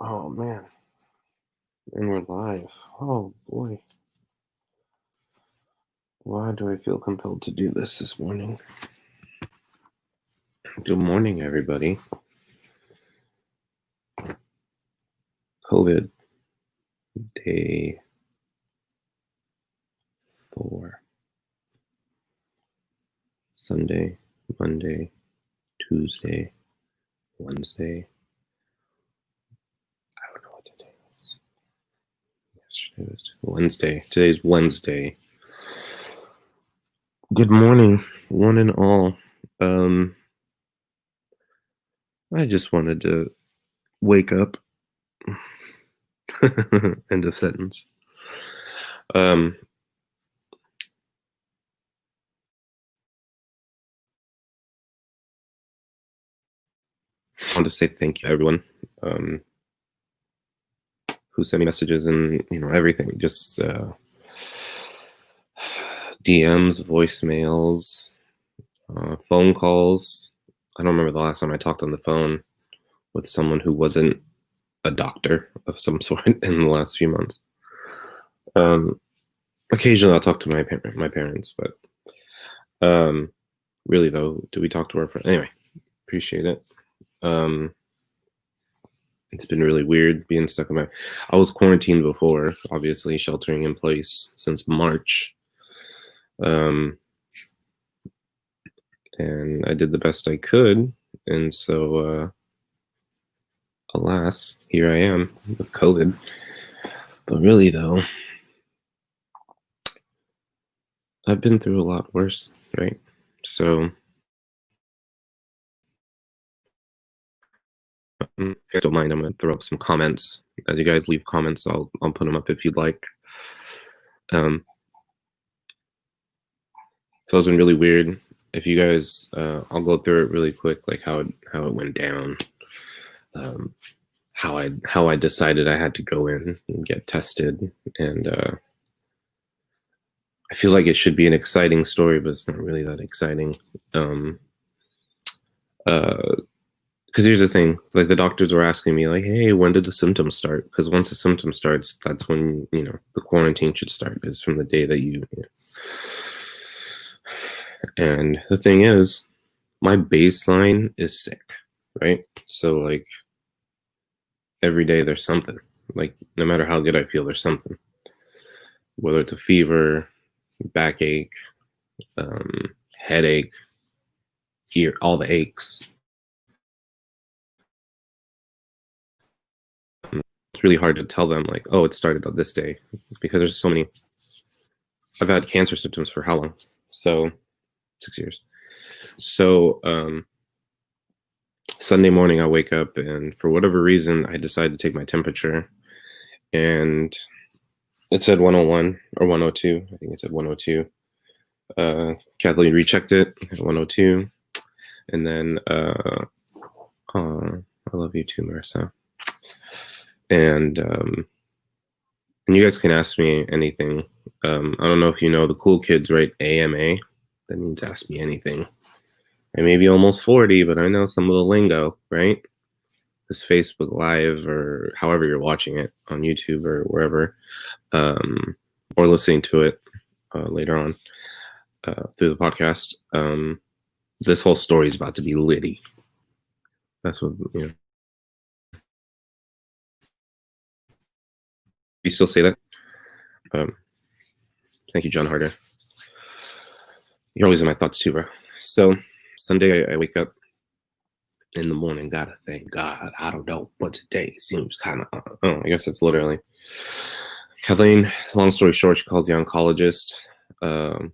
Oh man, and we're live. Oh boy, why do I feel compelled to do this morning? Good morning, everybody. COVID day 4. Sunday, Monday, Tuesday, Wednesday. I don't know what today is. Yesterday was Wednesday. Today's Wednesday. Good morning, one and all. I just wanted to wake up. End of sentence. I want to say thank you, everyone, who sent me messages and everything. Just DMs, voicemails, phone calls. I don't remember the last time I talked on the phone with someone who wasn't a doctor of some sort in the last few months. Occasionally I'll talk to my parents, but really though, do we talk to our friends? Anyway, appreciate it. It's been really weird being stuck in I was quarantined before, obviously sheltering in place since March. And I did the best I could. And so, alas, here I am with COVID. But really though, I've been through a lot worse, right? So, if you guys don't mind, I'm going to throw up some comments. As you guys leave comments, I'll put them up if you'd like. So it's been really weird. If you guys, I'll go through it really quick, like how it went down, how I decided I had to go in and get tested, and I feel like it should be an exciting story, but it's not really that exciting. Because here's the thing, like the doctors were asking me, like, hey, when did the symptoms start? Because once the symptom starts, that's when the quarantine should start. Is from the day that you. And the thing is, my baseline is sick, right? So like every day there's something. Like no matter how good I feel, there's something. Whether it's a fever, backache, headache, all the aches. It's really hard to tell them like, oh, it started on this day, because there's so many. I've had cancer symptoms for how long? So 6 years. So Sunday morning I wake up, and for whatever reason I decide to take my temperature, and it said 101 or 102. I think it said 102. Kathleen rechecked it at 102, and then I love you too, Marissa. And you guys can ask me anything. I don't know if you know, the cool kids write AMA. That means ask me anything. I may be almost 40, but I know some of the lingo, right? This Facebook Live or however you're watching it on YouTube or wherever, or listening to it later on through the podcast. This whole story is about to be litty. That's what, You still say that? Thank you, John Harder. You're always in my thoughts too, bro. So Sunday, I wake up in the morning. Gotta thank God. I don't know, but today seems kind of. Oh, I guess it's literally. Kathleen, long story short, she calls the oncologist.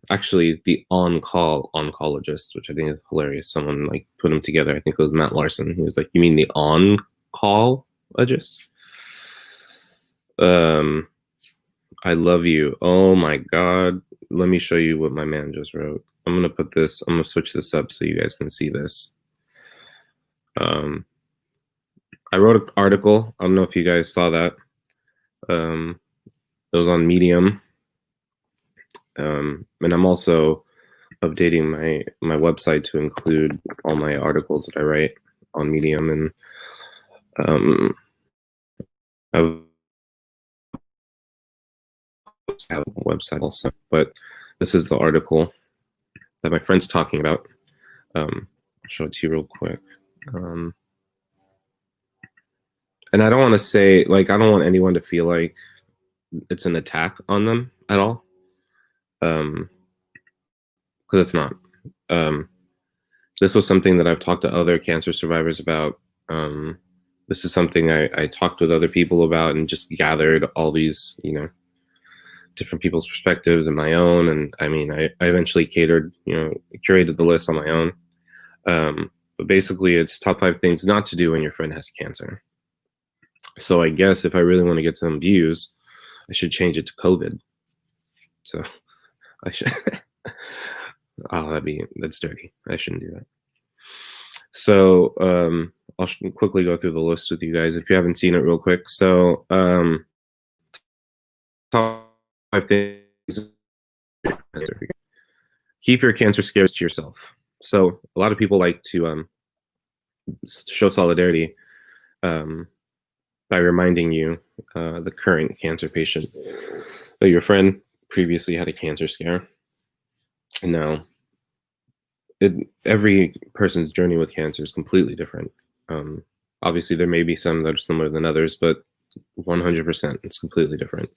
Actually, the on-call oncologist, which I think is hilarious. Someone like put them together. I think it was Matt Larson. He was like, "You mean the on-call-ologist?" I love you. Oh my God. Let me show you what my man just wrote. I'm going to switch this up so you guys can see this. I wrote an article. I don't know if you guys saw that. It was on Medium. And I'm also updating my website to include all my articles that I write on Medium. And I have a website also, but this is the article that my friend's talking about. I'll show it to you real quick. And I don't want to say, like, I don't want anyone to feel like it's an attack on them at all. Because it's not. Um, this was something that I've talked to other cancer survivors about. This is something I talked with other people about and just gathered all these, different people's perspectives and my own. And I mean, I eventually curated the list on my own. But basically, it's top 5 things not to do when your friend has cancer. So I guess if I really want to get some views, I should change it to COVID. So I should. Oh, that's dirty. I shouldn't do that. So I'll quickly go through the list with you guys if you haven't seen it real quick. So top 5 things. Keep your cancer scares to yourself. So a lot of people like to show solidarity by reminding you, the current cancer patient, that your friend previously had a cancer scare. And now, every person's journey with cancer is completely different. Obviously, there may be some that are similar than others, but 100% it's completely different.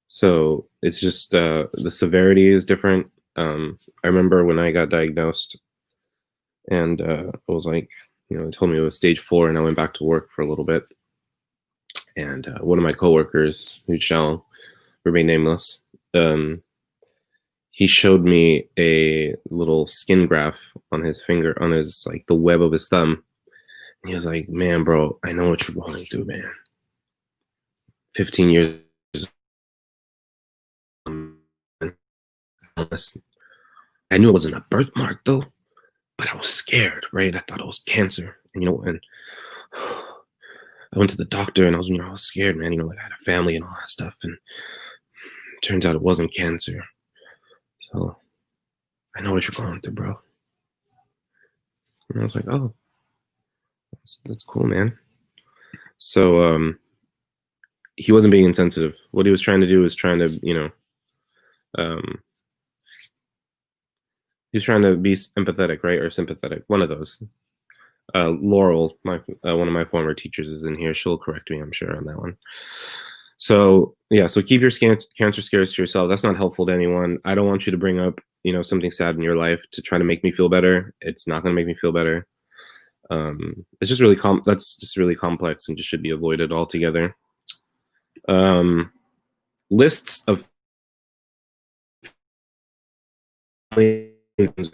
So it's just the severity is different. I remember when I got diagnosed, and it was like, they told me it was stage 4, and I went back to work for a little bit. And one of my coworkers, who shall remain nameless, he showed me a little skin graft on his finger, on his, like, the web of his thumb. And he was like, "Man, bro, I know what you're going through, man. 15 years. I knew it wasn't a birthmark, though, but I was scared, right? I thought it was cancer. And I went to the doctor, and I was scared, man. Like, I had a family and all that stuff. And it turns out it wasn't cancer. So I know what you're going through, bro." And I was like, "Oh, that's cool, man." So he wasn't being insensitive. What he was trying to do was trying to, he was trying to be empathetic, right? Or sympathetic. One of those. Laurel, one of my former teachers, is in here. She'll correct me, I'm sure, on that one. So yeah, so keep your cancer scares to yourself. That's not helpful to anyone. I don't want you to bring up, something sad in your life to try to make me feel better. It's not going to make me feel better. It's just really that's just really complex and just should be avoided altogether. Lists of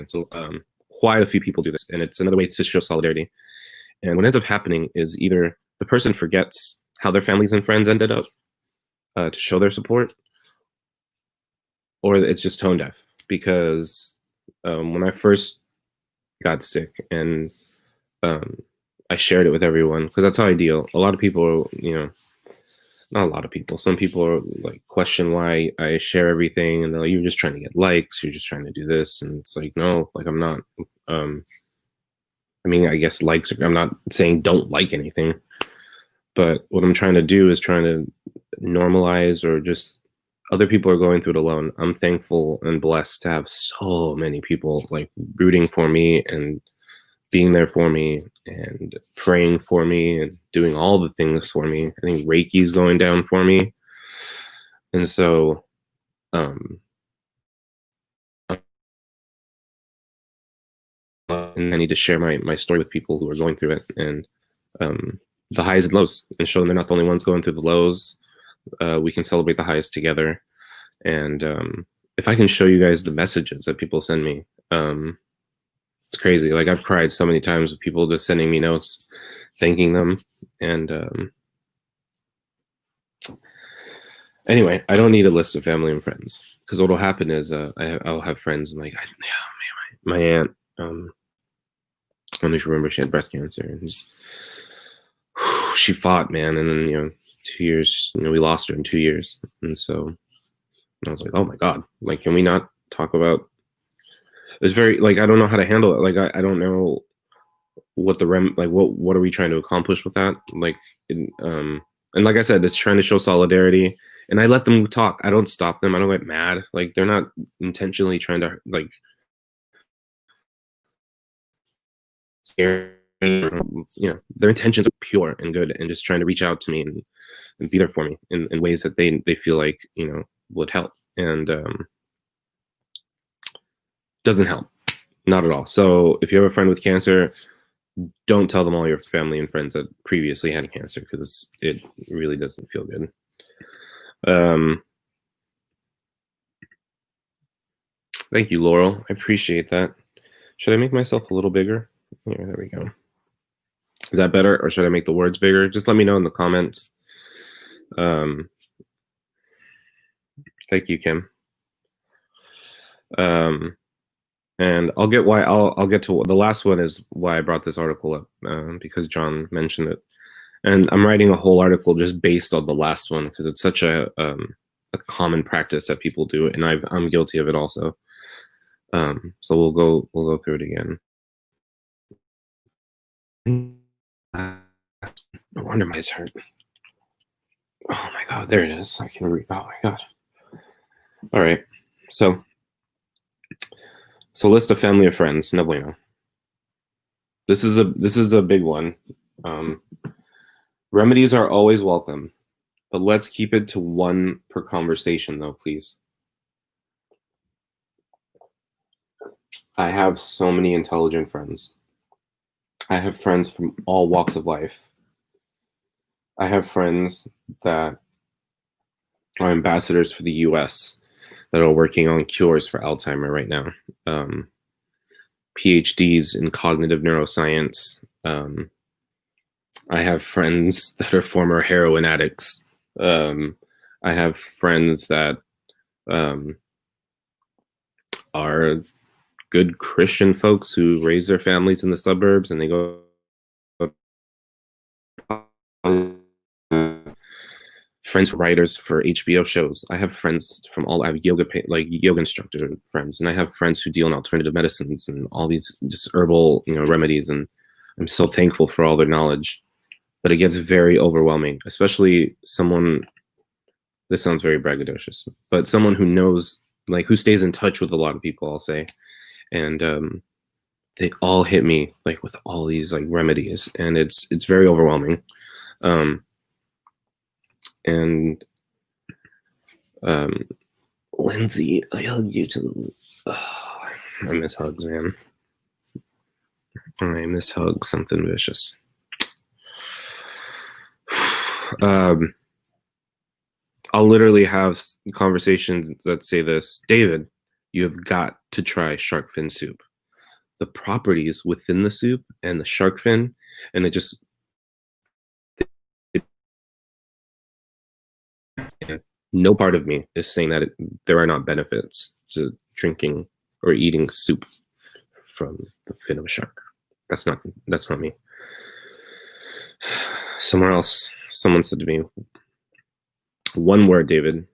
so quite a few people do this, and it's another way to show solidarity. And what ends up happening is either the person forgets how their families and friends ended up to show their support, or it's just tone deaf. Because when I first got sick, and I shared it with everyone, because that's how I deal. A lot of people, not a lot of people, some people are like, question why I share everything, and they're like, "You're just trying to get likes, you're just trying to do this." And it's like, no, like, I'm not. I mean, I guess likes, I'm not saying don't like anything, but what I'm trying to do is trying to normalize, or just, other people are going through it alone. I'm thankful and blessed to have so many people like rooting for me and being there for me and praying for me and doing all the things for me. I think Reiki's going down for me. And so and I need to share my story with people who are going through it, and the highs and lows, and show them they're not the only ones going through the lows. We can celebrate the highs together. And if I can show you guys the messages that people send me, it's crazy. Like, I've cried so many times with people just sending me notes, thanking them. And anyway, I don't need a list of family and friends, because what will happen is I'll have friends, and like, my aunt, I don't know if you remember, she had breast cancer, and she fought, man. And then 2 years, we lost her in 2 years. And so I was like, oh my God, like, can we not talk about, it's very, like, I don't know how to handle it. Like, I don't know what the like what are we trying to accomplish with that? Like, and like I said, it's trying to show solidarity. And I let them talk. I don't stop them. I don't get mad. Like, they're not intentionally trying to like scare me. Their intentions are pure and good, and just trying to reach out to me and be there for me in ways that they feel like would help. And doesn't help, not at all. So if you have a friend with cancer, don't tell them all your family and friends that previously had cancer, because it really doesn't feel good. Thank you, Laurel. I appreciate that. Should I make myself a little bigger? Here, there we go. Is that better, or should I make the words bigger? Just let me know in the comments. Thank you, Kim. And I'll get to the last one is why I brought this article up, because John mentioned it, and I'm writing a whole article just based on the last one, because it's such a common practice that people do, and I'm guilty of it also. So we'll go through it again. No wonder my eyes hurt. Oh my god, there it is. I can read. Oh my god. All right. So list of family or friends. No bueno. This is a big one. Remedies are always welcome, but let's keep it to one per conversation, though, please. I have so many intelligent friends. I have friends from all walks of life. I have friends that are ambassadors for the US that are working on cures for Alzheimer right now. PhDs in cognitive neuroscience. I have friends that are former heroin addicts. I have friends that are good Christian folks who raise their families in the suburbs, and they go friends writers for HBO shows. I have friends from I have yoga instructor friends, and I have friends who deal in alternative medicines and all these just herbal remedies, and I'm so thankful for all their knowledge. But it gets very overwhelming, especially someone, this sounds very braggadocious, but someone who knows, like, who stays in touch with a lot of people, I'll say. And they all hit me like with all these like remedies, and it's very overwhelming. And Lindsay, I hug you to I miss hugs, man. I miss hugs, something vicious. I'll literally have conversations that say this: David, you have got to try shark fin soup. The properties within the soup and the shark fin, and no part of me is saying that there are not benefits to drinking or eating soup from the fin of a shark. That's not me. Somewhere else, someone said to me, one word, David: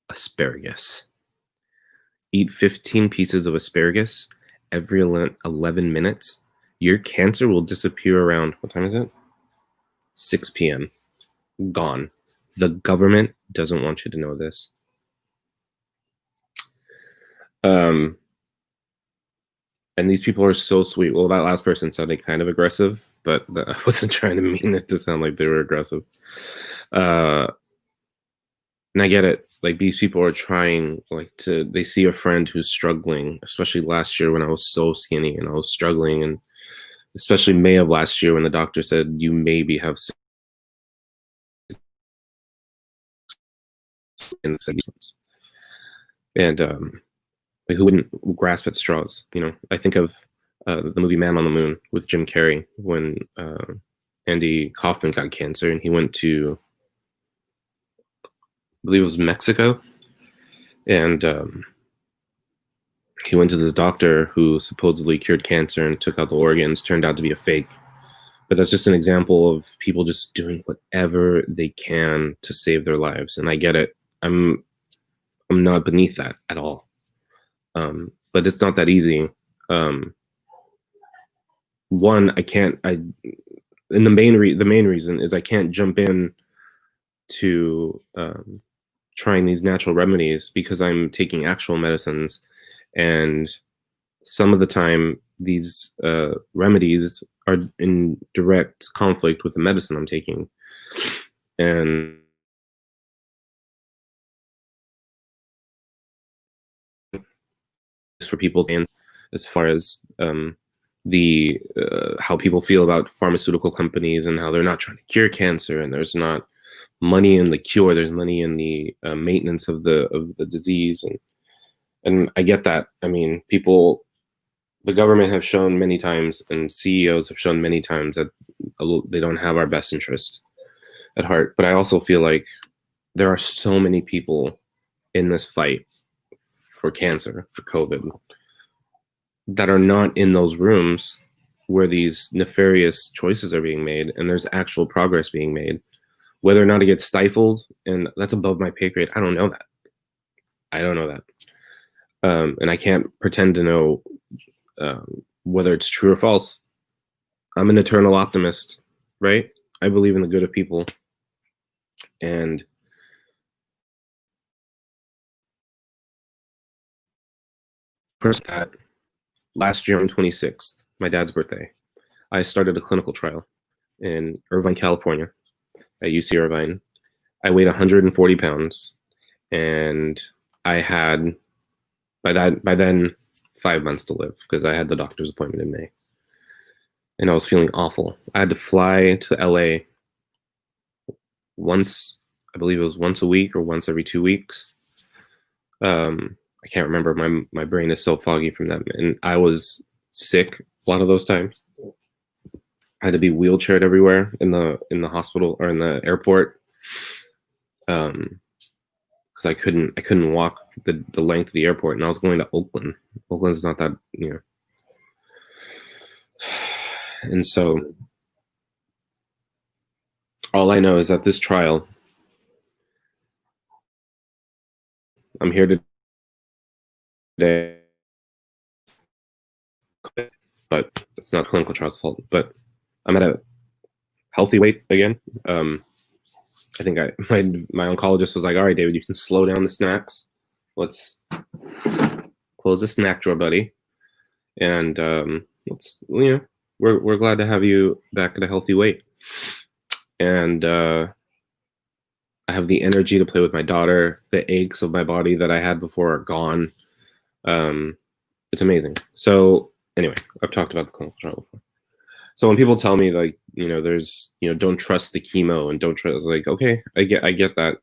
asparagus. Eat 15 pieces of asparagus every 11 minutes. Your cancer will disappear around, what time is it? 6 p.m. Gone. The government doesn't want you to know this. And these people are so sweet. Well, that last person sounded kind of aggressive, but I wasn't trying to mean it to sound like they were aggressive. And I get it. Like, these people are trying, like, they see a friend who's struggling, especially last year when I was so skinny and I was struggling, and especially May of last year when the doctor said you maybe have and like, who wouldn't grasp at straws? I think of the movie Man on the Moon with Jim Carrey, when Andy Kaufman got cancer and he went to, I believe it was Mexico, and he went to this doctor who supposedly cured cancer and took out the organs. Turned out to be a fake. But that's just an example of people just doing whatever they can to save their lives, and I get it. I'm not beneath that at all. But it's not that easy. one, I can't. And the main reason is I can't jump in to trying these natural remedies because I'm taking actual medicines, and some of the time these remedies are in direct conflict with the medicine I'm taking, and for people, and as far as the how people feel about pharmaceutical companies and how they're not trying to cure cancer, and there's not money in the cure, there's money in the maintenance of the disease, and I get that. I mean, people, the government have shown many times, and CEOs have shown many times that they don't have our best interest at heart. But I also feel like there are so many people in this fight for cancer, for COVID, that are not in those rooms where these nefarious choices are being made and there's actual progress being made. Whether or not it gets stifled, and that's above my pay grade, I don't know that. I don't know that. And I can't pretend to know whether it's true or false. I'm an eternal optimist, right? I believe in the good of people. And first, that last year on 26th, my dad's birthday, I started a clinical trial in Irvine, California, at UC Irvine. I weighed 140 pounds, and I had by then 5 months to live because I had the doctor's appointment in May, and I was feeling awful. I had to fly to LA once, I believe it was once a week or once every 2 weeks. I can't remember. My brain is so foggy from that, and I was sick a lot of those times. I had to be wheelchaired everywhere in the hospital or in the airport, because I couldn't walk the length of the airport, and I was going to Oakland. Oakland's not that, and so all I know is that this trial, I'm here today, but it's not clinical trial's fault. But I'm at a healthy weight again. I think my oncologist was like, "All right, David, you can slow down the snacks. Let's close the snack drawer, buddy, and let's we're glad to have you back at a healthy weight." And I have the energy to play with my daughter. The aches of my body that I had before are gone. It's amazing. So anyway, I've talked about the clinical trial before. So when people tell me, like, there's, don't trust the chemo and don't trust, like, okay, I get that.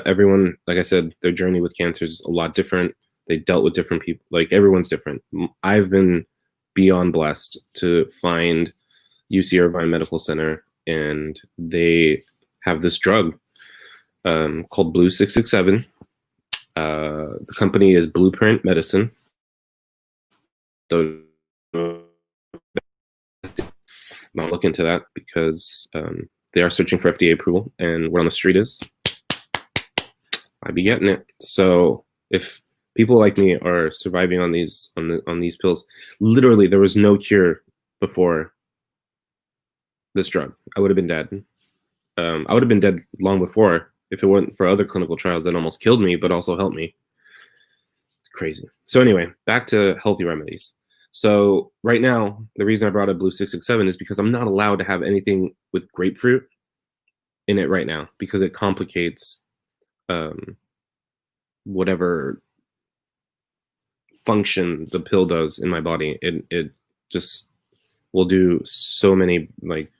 Everyone, like I said, their journey with cancer is a lot different. They dealt with different people. Like, everyone's different. I've been beyond blessed to find UC Irvine Medical Center, and they have this drug called Blue 667. The company is Blueprint Medicine. So I'll look into that because they are searching for FDA approval, and word on the street is I'd be getting it. So if people like me are surviving on these pills, literally there was no cure before this drug. I would have been dead. I would have been dead long before if it weren't for other clinical trials that almost killed me, but also helped me. It's crazy. So anyway, back to healthy remedies. So right now, the reason I brought up Blue 667 is because I'm not allowed to have anything with grapefruit in it right now because it complicates whatever function the pill does in my body. It just will do so many, like,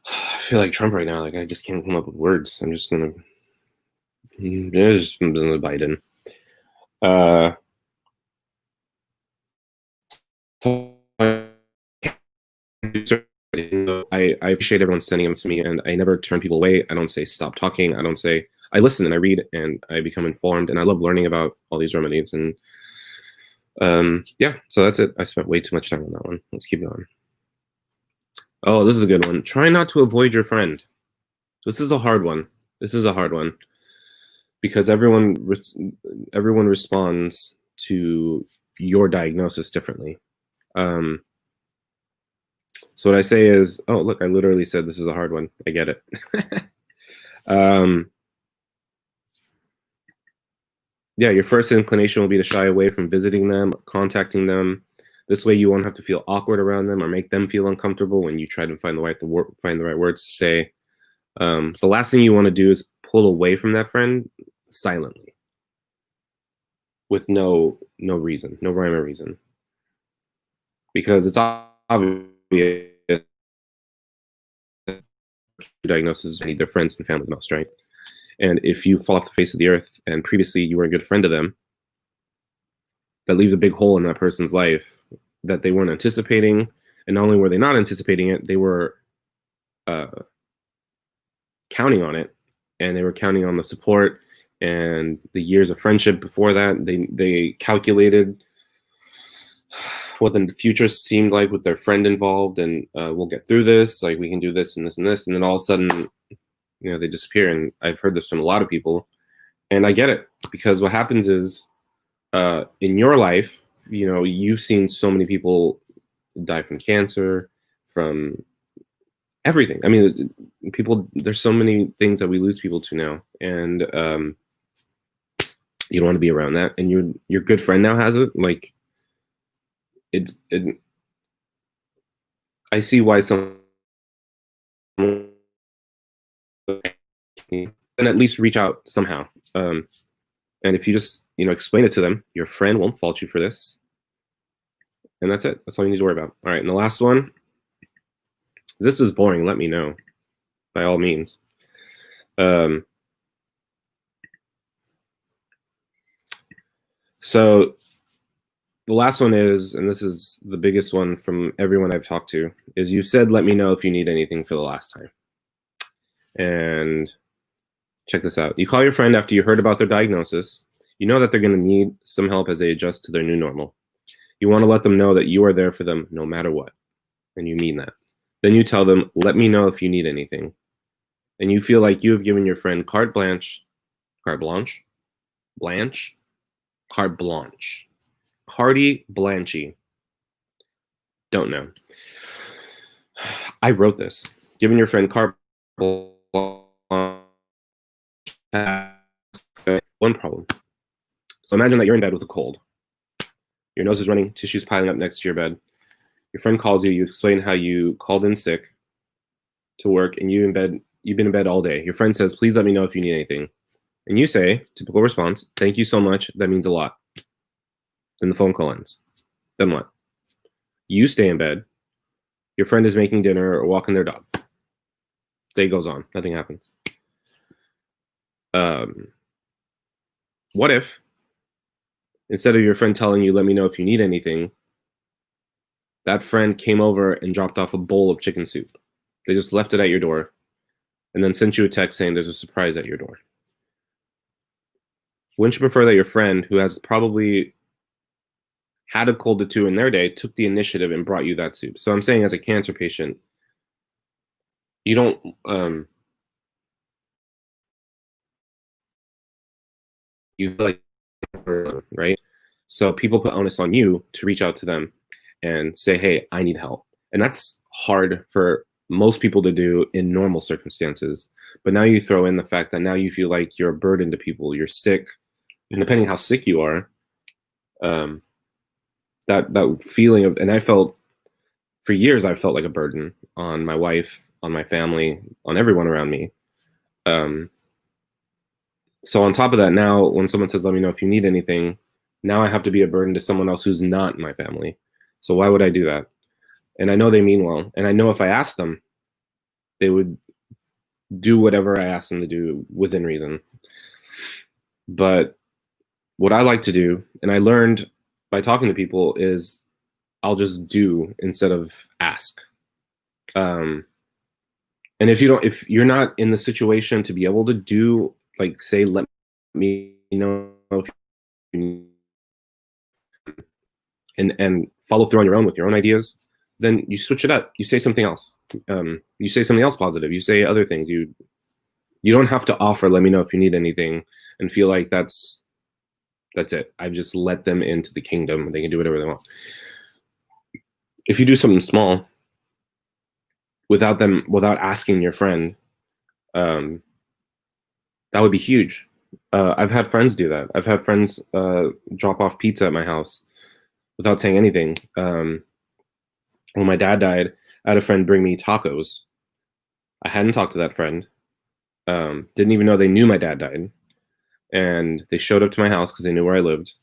I feel like Trump right now. Like, I just can't come up with words. I'm just gonna Biden. I appreciate everyone sending them to me, and I never turn people away. I don't say stop talking. I don't say, I listen and I read and I become informed, and I love learning about all these remedies. And yeah, so that's it. I spent way too much time on that one. Let's keep going. Oh, this is a good one. Try not to avoid your friend. This is a hard one. This is a hard one because everyone responds to your diagnosis differently. So what I say is, oh, look, I literally said this is a hard one. I get it. Yeah, your first inclination will be to shy away from visiting them, contacting them. This way you won't have to feel awkward around them or make them feel uncomfortable when you try to find the right words to say. The last thing you want to do is pull away from that friend silently with no reason, no rhyme or reason. Because it's obvious diagnosis need their friends and family the most, right? And if you fall off the face of the earth and previously you were a good friend to them, that leaves a big hole in that person's life that they weren't anticipating. And not only were they not anticipating it, they were counting on it, and they were counting on the support and the years of friendship before that. They calculated what the future seemed like with their friend involved, and we'll get through this. Like, we can do this and this and this, and then all of a sudden, they disappear. And I've heard this from a lot of people, and I get it, because what happens is, in your life, you've seen so many people die from cancer, from everything. I mean, there's so many things that we lose people to now, and you don't want to be around that. And your good friend now has it. Like, I see why some, and at least reach out somehow. And if you just explain it to them, your friend won't fault you for this, and that's it. That's all you need to worry about. All right, and the last one. This is boring. Let me know, by all means. So the last one is, and this is the biggest one from everyone I've talked to, is you said, let me know if you need anything for the last time. And check this out. You call your friend after you heard about their diagnosis. You know that they're going to need some help as they adjust to their new normal. You want to let them know that you are there for them no matter what. And you mean that. Then you tell them, let me know if you need anything. And you feel like you have given your friend carte blanche, cardi blanche. Don't know. I wrote this. Giving your friend carte blanche. One problem. So imagine that you're in bed with a cold. Your nose is running, tissues piling up next to your bed. Your friend calls you, you explain how you called in sick to work, and you've been in bed all day. Your friend says, please let me know if you need anything. And you say, typical response, thank you so much, that means a lot. Then the phone call ends. Then what? You stay in bed. Your friend is making dinner or walking their dog. Day goes on. Nothing happens. What if, instead of your friend telling you, let me know if you need anything, that friend came over and dropped off a bowl of chicken soup? They just left it at your door and then sent you a text saying there's a surprise at your door. Wouldn't you prefer that your friend, who has probably had a cold or two in their day, took the initiative and brought you that soup? So I'm saying, as a cancer patient, you don't, you feel like, right? So people put onus on you to reach out to them and say, hey, I need help. And that's hard for most people to do in normal circumstances. But now you throw in the fact that now you feel like you're a burden to people, you're sick, and depending how sick you are, that feeling of, and for years, I felt like a burden on my wife, on my family, on everyone around me. So on top of that, now when someone says, let me know if you need anything, now I have to be a burden to someone else who's not my family. So why would I do that? And I know they mean well. And I know if I asked them, they would do whatever I asked them to do within reason. But what I like to do, and I learned by talking to people, is I'll just do instead of ask. And if you're not in the situation to be able to do, like, say, let me know if you, and follow through on your own with your own ideas, then you switch it up. You say something else. You say something else positive. You say other things. You don't have to offer, let me know if you need anything, and feel like that's it. I've just let them into the kingdom. They can do whatever they want. If you do something small, without asking your friend, that would be huge. I've had friends do that. I've had friends drop off pizza at my house without saying anything. When my dad died, I had a friend bring me tacos. I hadn't talked to that friend. Didn't even know they knew my dad died. And they showed up to my house because they knew where I lived.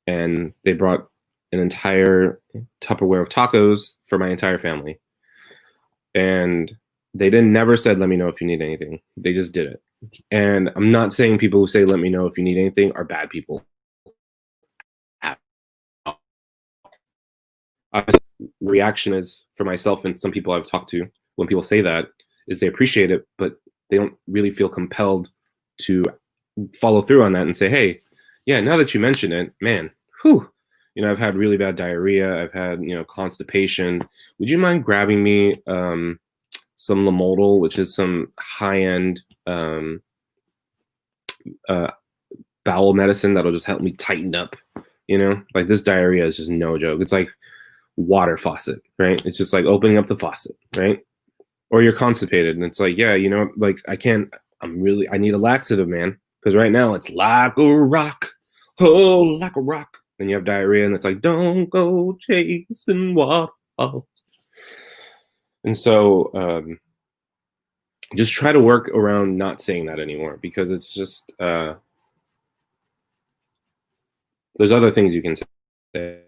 And they brought an entire Tupperware of tacos for my entire family. And they never said, let me know if you need anything. They just did it. And I'm not saying people who say, let me know if you need anything are bad people. Reaction is for myself and some people I've talked to when people say that is they appreciate it, but they don't really feel compelled to follow through on that and say, hey, yeah, now that you mention it, man, whew, I've had really bad diarrhea. I've had, constipation. Would you mind grabbing me some Lamodal, which is some high-end bowel medicine that'll just help me tighten up, like this diarrhea is just no joke. It's like water faucet, right? It's just like opening up the faucet, right? Or you're constipated and it's like, yeah, like I need a laxative, man. Because right now it's like a rock, oh, like a rock. And you have diarrhea and it's like, don't go chasing waterfalls. And so just try to work around not saying that anymore, because it's just, there's other things you can say.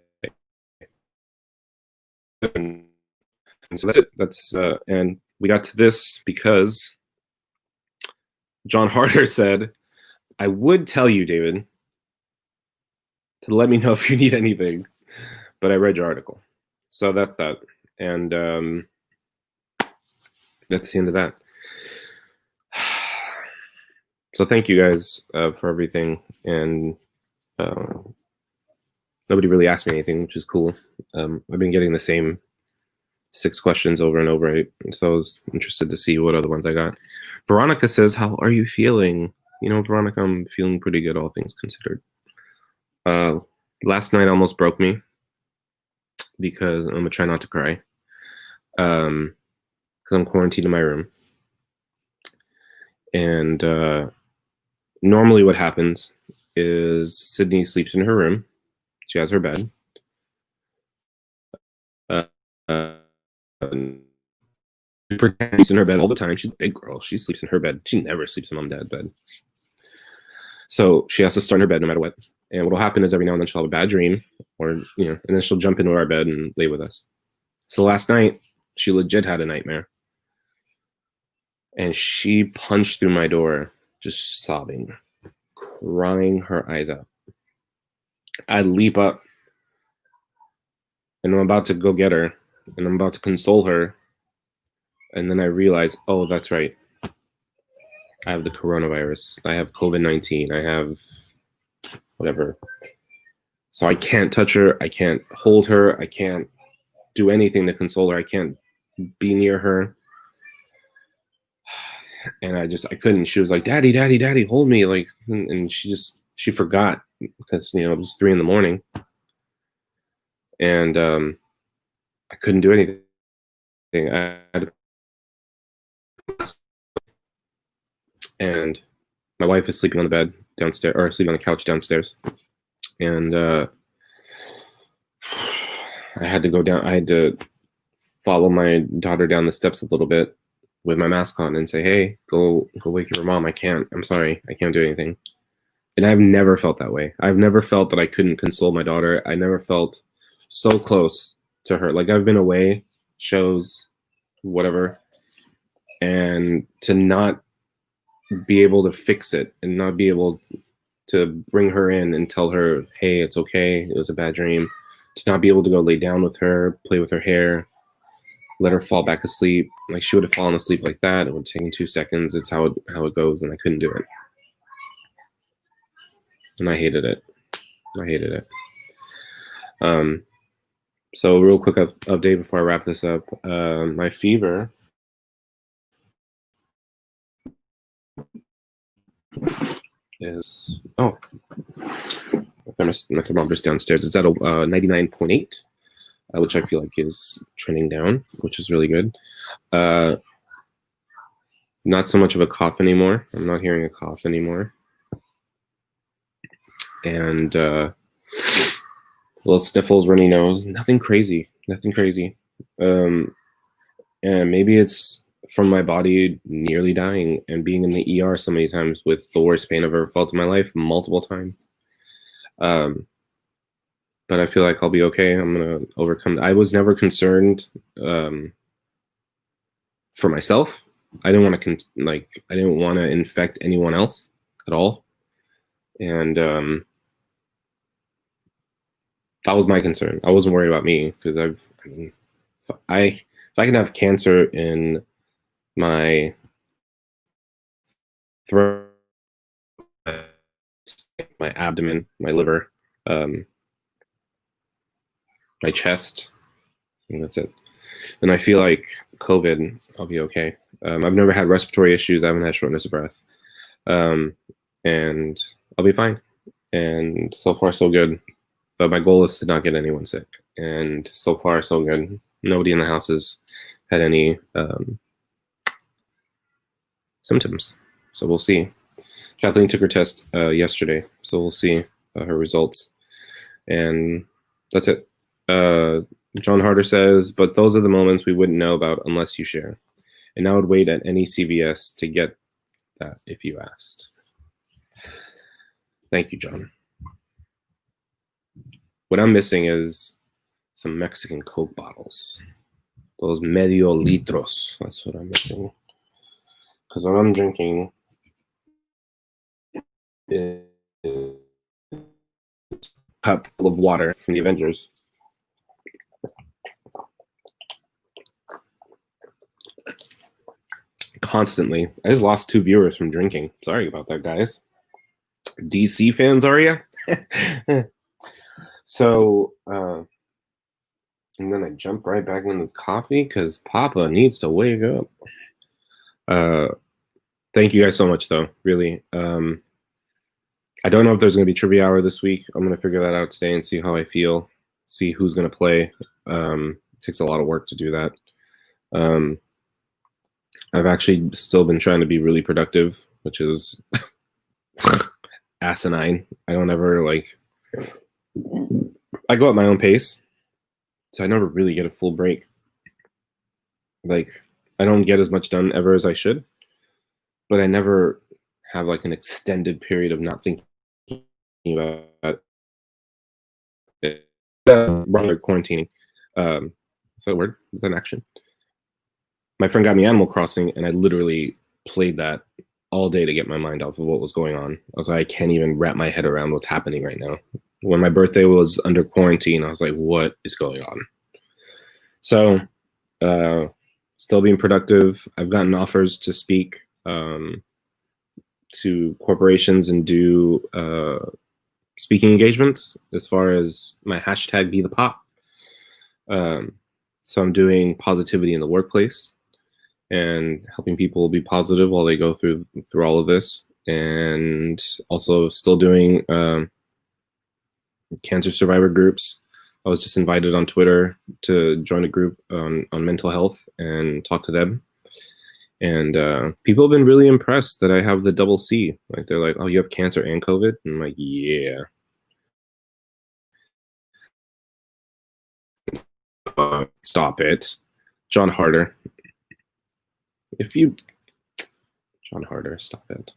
And so that's it. And we got to this because John Harder said, I would tell you, David, to let me know if you need anything, but I read your article. So that's that. And that's the end of that. So thank you guys for everything. And nobody really asked me anything, which is cool. I've been getting the same 6 questions over and over. So I was interested to see what other ones I got. Veronica says, how are you feeling? Veronica, I'm feeling pretty good, all things considered. Last night almost broke me because I'm going to try not to cry. Because I'm quarantined in my room. And normally what happens is Sydney sleeps in her room. She has her bed. She pretends in her bed all the time. She's a big girl. She sleeps in her bed. She never sleeps in mom and dad's bed. So she has to start in her bed no matter what. And what will happen is every now and then she'll have a bad dream, or and then she'll jump into our bed and lay with us. So last night she legit had a nightmare, and she punched through my door, just sobbing, crying her eyes out. I leap up, and I'm about to go get her, and I'm about to console her. And then I realize, oh, that's right. I have the coronavirus. I have COVID-19. I have whatever. So I can't touch her. I can't hold her. I can't do anything to console her. I can't be near her. And I couldn't. She was like, Daddy, Daddy, Daddy, hold me. Like, and she forgot because, it was 3 a.m. And I couldn't do anything. And my wife is sleeping on the bed downstairs, or sleeping on the couch downstairs. And I had to go down. I had to follow my daughter down the steps a little bit with my mask on and say, hey, go wake your mom. I'm sorry. I can't do anything. And I've never felt that way. I've never felt that I couldn't console my daughter. I never felt so close to her. Like, I've been away, shows, whatever, and to not be able to fix it and not be able to bring her in and tell her, hey, it's okay, it was a bad dream, to not be able to go lay down with her, play with her hair, let her fall back asleep. Like, she would have fallen asleep like that. It would take 2 seconds. It's how it goes, and I couldn't do it. And I hated it. So real quick update before I wrap this up. My fever is, my thermometer's downstairs. It's at 99.8. which I feel like is trending down, which is really good. Not so much of a cough anymore. I'm not hearing a cough anymore. And little sniffles, runny nose, nothing crazy. And maybe it's from my body nearly dying and being in the ER so many times with the worst pain I've ever felt in my life, multiple times. But I feel like I'll be okay. I'm gonna overcome. I was never concerned for myself. I didn't want to I didn't want to infect anyone else at all, and that was my concern. I wasn't worried about me because if I can have cancer in my throat, my abdomen, my liver, my chest, and that's it. And I feel like COVID, I'll be okay. I've never had respiratory issues. I haven't had shortness of breath, and I'll be fine. And so far, so good. But my goal is to not get anyone sick. And so far, so good. Nobody in the house has had any symptoms. So we'll see. Kathleen took her test yesterday, so we'll see her results. And that's it. John Harder says, but those are the moments we wouldn't know about unless you share. And I would wait at any CVS to get that if you asked. Thank you, John. What I'm missing is some Mexican Coke bottles. Those medio litros. That's what I'm missing. Because what I'm drinking is a cup full of water from the Avengers. Constantly. I just lost 2 viewers from drinking. Sorry about that, guys. DC fans, are you? So, and then I jump right back into coffee because Papa needs to wake up. Thank you guys so much, though. Really. I don't know if there's going to be trivia hour this week. I'm going to figure that out today and see how I feel, see who's going to play. It takes a lot of work to do that. I've actually still been trying to be really productive, which is asinine. I don't ever I go at my own pace, so I never really get a full break. I don't get as much done ever as I should, but I never have an extended period of not thinking about it. Rather quarantining. Is that a word? Is that an action? My friend got me Animal Crossing, and I literally played that all day to get my mind off of what was going on. I was like, I can't even wrap my head around what's happening right now. When my birthday was under quarantine, I was like, what is going on? So, still being productive. I've gotten offers to speak to corporations and do speaking engagements as far as my hashtag Be the Pop. So I'm doing positivity in the workplace and helping people be positive while they go through all of this, and also still doing cancer survivor groups. I was just invited on Twitter to join a group on mental health and talk to them. And people have been really impressed that I have the double C. They're like, oh, you have cancer and COVID? And I'm like, yeah. Stop it. John Harder. John Harder, stop it.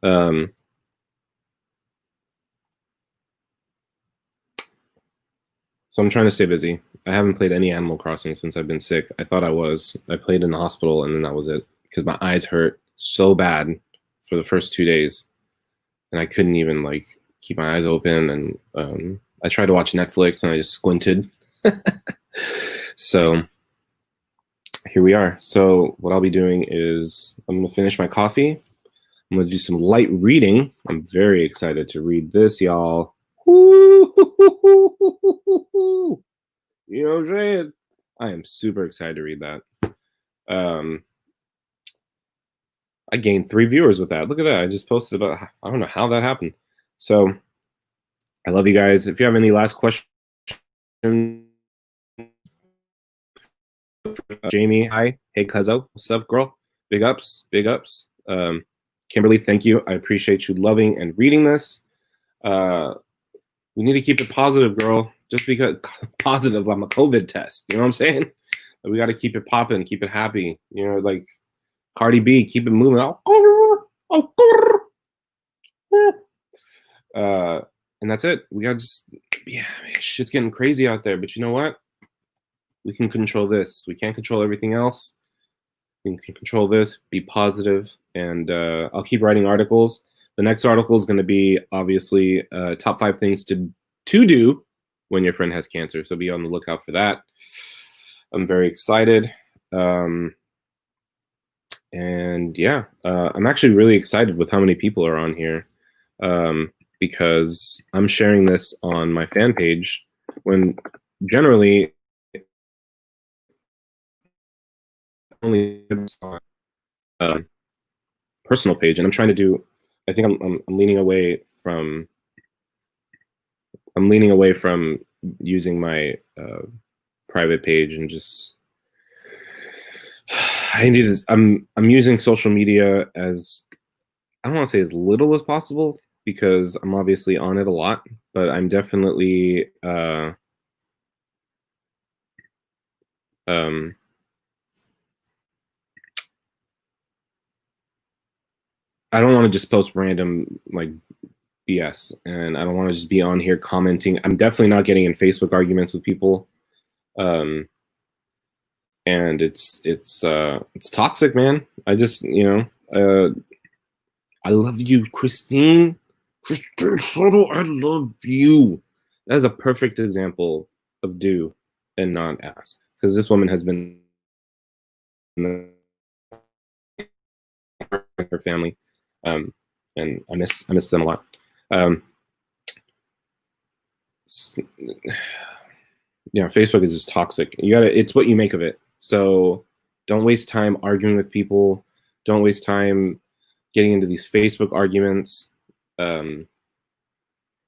So I'm trying to stay busy. I haven't played any Animal Crossing since I've been sick. I thought I was. I played in the hospital, and then that was it. Because my eyes hurt so bad for the first 2 days. And I couldn't even, keep my eyes open. And I tried to watch Netflix, and I just squinted. So here we are. So what I'll be doing is I'm going to finish my coffee. I'm going to do some light reading. I'm very excited to read this, y'all. You know what I'm saying? I am super excited to read that. I gained 3 viewers with that. Look at that. I just posted about, I don't know how that happened. So I love you guys. If you have any last questions, Jamie, hi. Hey, Cuzzo. What's up, girl? Big ups, big ups. Kimberly, thank you. I appreciate you loving and reading this. We need to keep it positive, girl. Just because positive, I'm a COVID test. You know what I'm saying? We got to keep it popping, keep it happy. You know, like Cardi B, keep it moving. And that's it. We got to just, yeah, man, shit's getting crazy out there. But you know what? We can control this. We can't control everything else. We can control this. Be positive, and I'll keep writing articles. The next article is going to be obviously top 5 things to do when your friend has cancer. So be on the lookout for that. I'm very excited. And yeah, I'm actually really excited with how many people are on here, because I'm sharing this on my fan page when generally only on personal page, and I'm trying to do. I think I'm leaning away from. I'm leaning away from using my private page and just. I'm using social media as, I don't want to say as little as possible because I'm obviously on it a lot, but I'm definitely I don't want to just post random like BS, and I don't want to just be on here commenting. I'm definitely not getting in Facebook arguments with people, and it's toxic, man. I just I love you, Christine. Christine Soto, I love you. That is a perfect example of do and not ask, because this woman has been in her family, and I miss them a lot. Facebook is just toxic. It's what you make of it. So don't waste time arguing with people. Don't waste time getting into these Facebook arguments.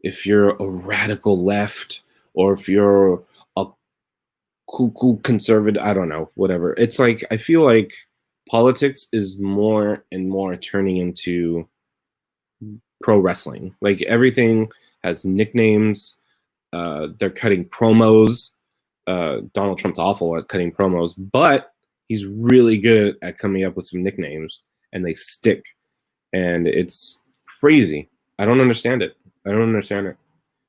If you're a radical left, or if you're a cool conservative, I don't know, whatever. It's like, I feel like politics is more and more turning into pro wrestling. Like everything has nicknames. They're cutting promos. Donald Trump's awful at cutting promos, but he's really good at coming up with some nicknames, and they stick. And it's crazy. I don't understand it.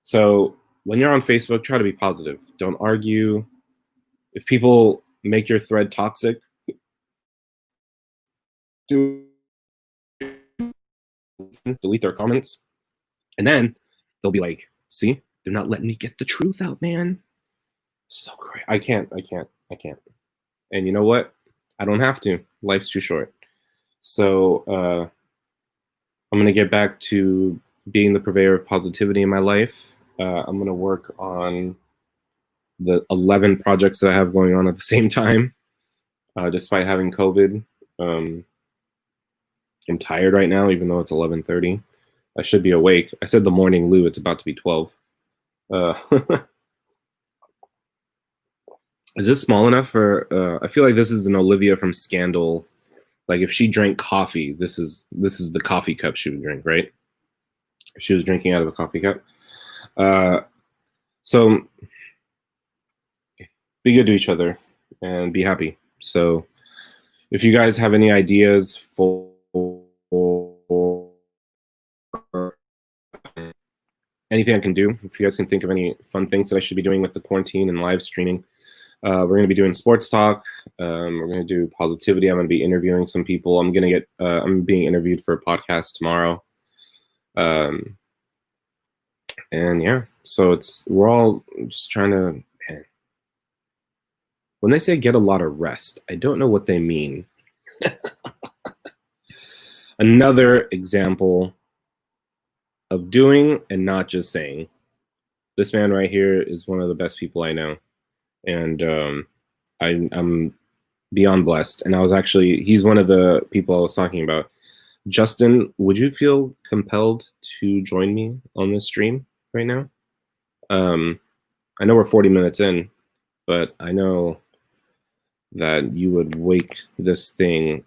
So when you're on Facebook, try to be positive. Don't argue. If people make your thread toxic, delete their comments, and then they'll be like, see, they're not letting me get the truth out, man. So great. I can't. And you know what? I don't have to. Life's too short. So I'm going to get back to being the purveyor of positivity in my life. I'm going to work on the 11 projects that I have going on at the same time, despite having COVID. I'm tired right now, even though it's 11:30. I should be awake. I said the morning Lew. It's about to be 12. Is this small enough for? I feel like this is an Olivia from Scandal. Like if she drank coffee, this is the coffee cup she would drink, right? If she was drinking out of a coffee cup. So be good to each other and be happy. So if you guys have any ideas for anything I can do, if you guys can think of any fun things that I should be doing with the quarantine and live streaming, we're going to be doing sports talk. We're going to do positivity. I'm going to be interviewing some people. I'm being interviewed for a podcast tomorrow. And yeah, so we're all just trying to, man. When they say get a lot of rest, I don't know what they mean. Another example of doing and not just saying. This man right here is one of the best people I know. And I'm beyond blessed. And he's one of the people I was talking about. Justin, would you feel compelled to join me on this stream right now? I know we're 40 minutes in, but I know that you would wake this thing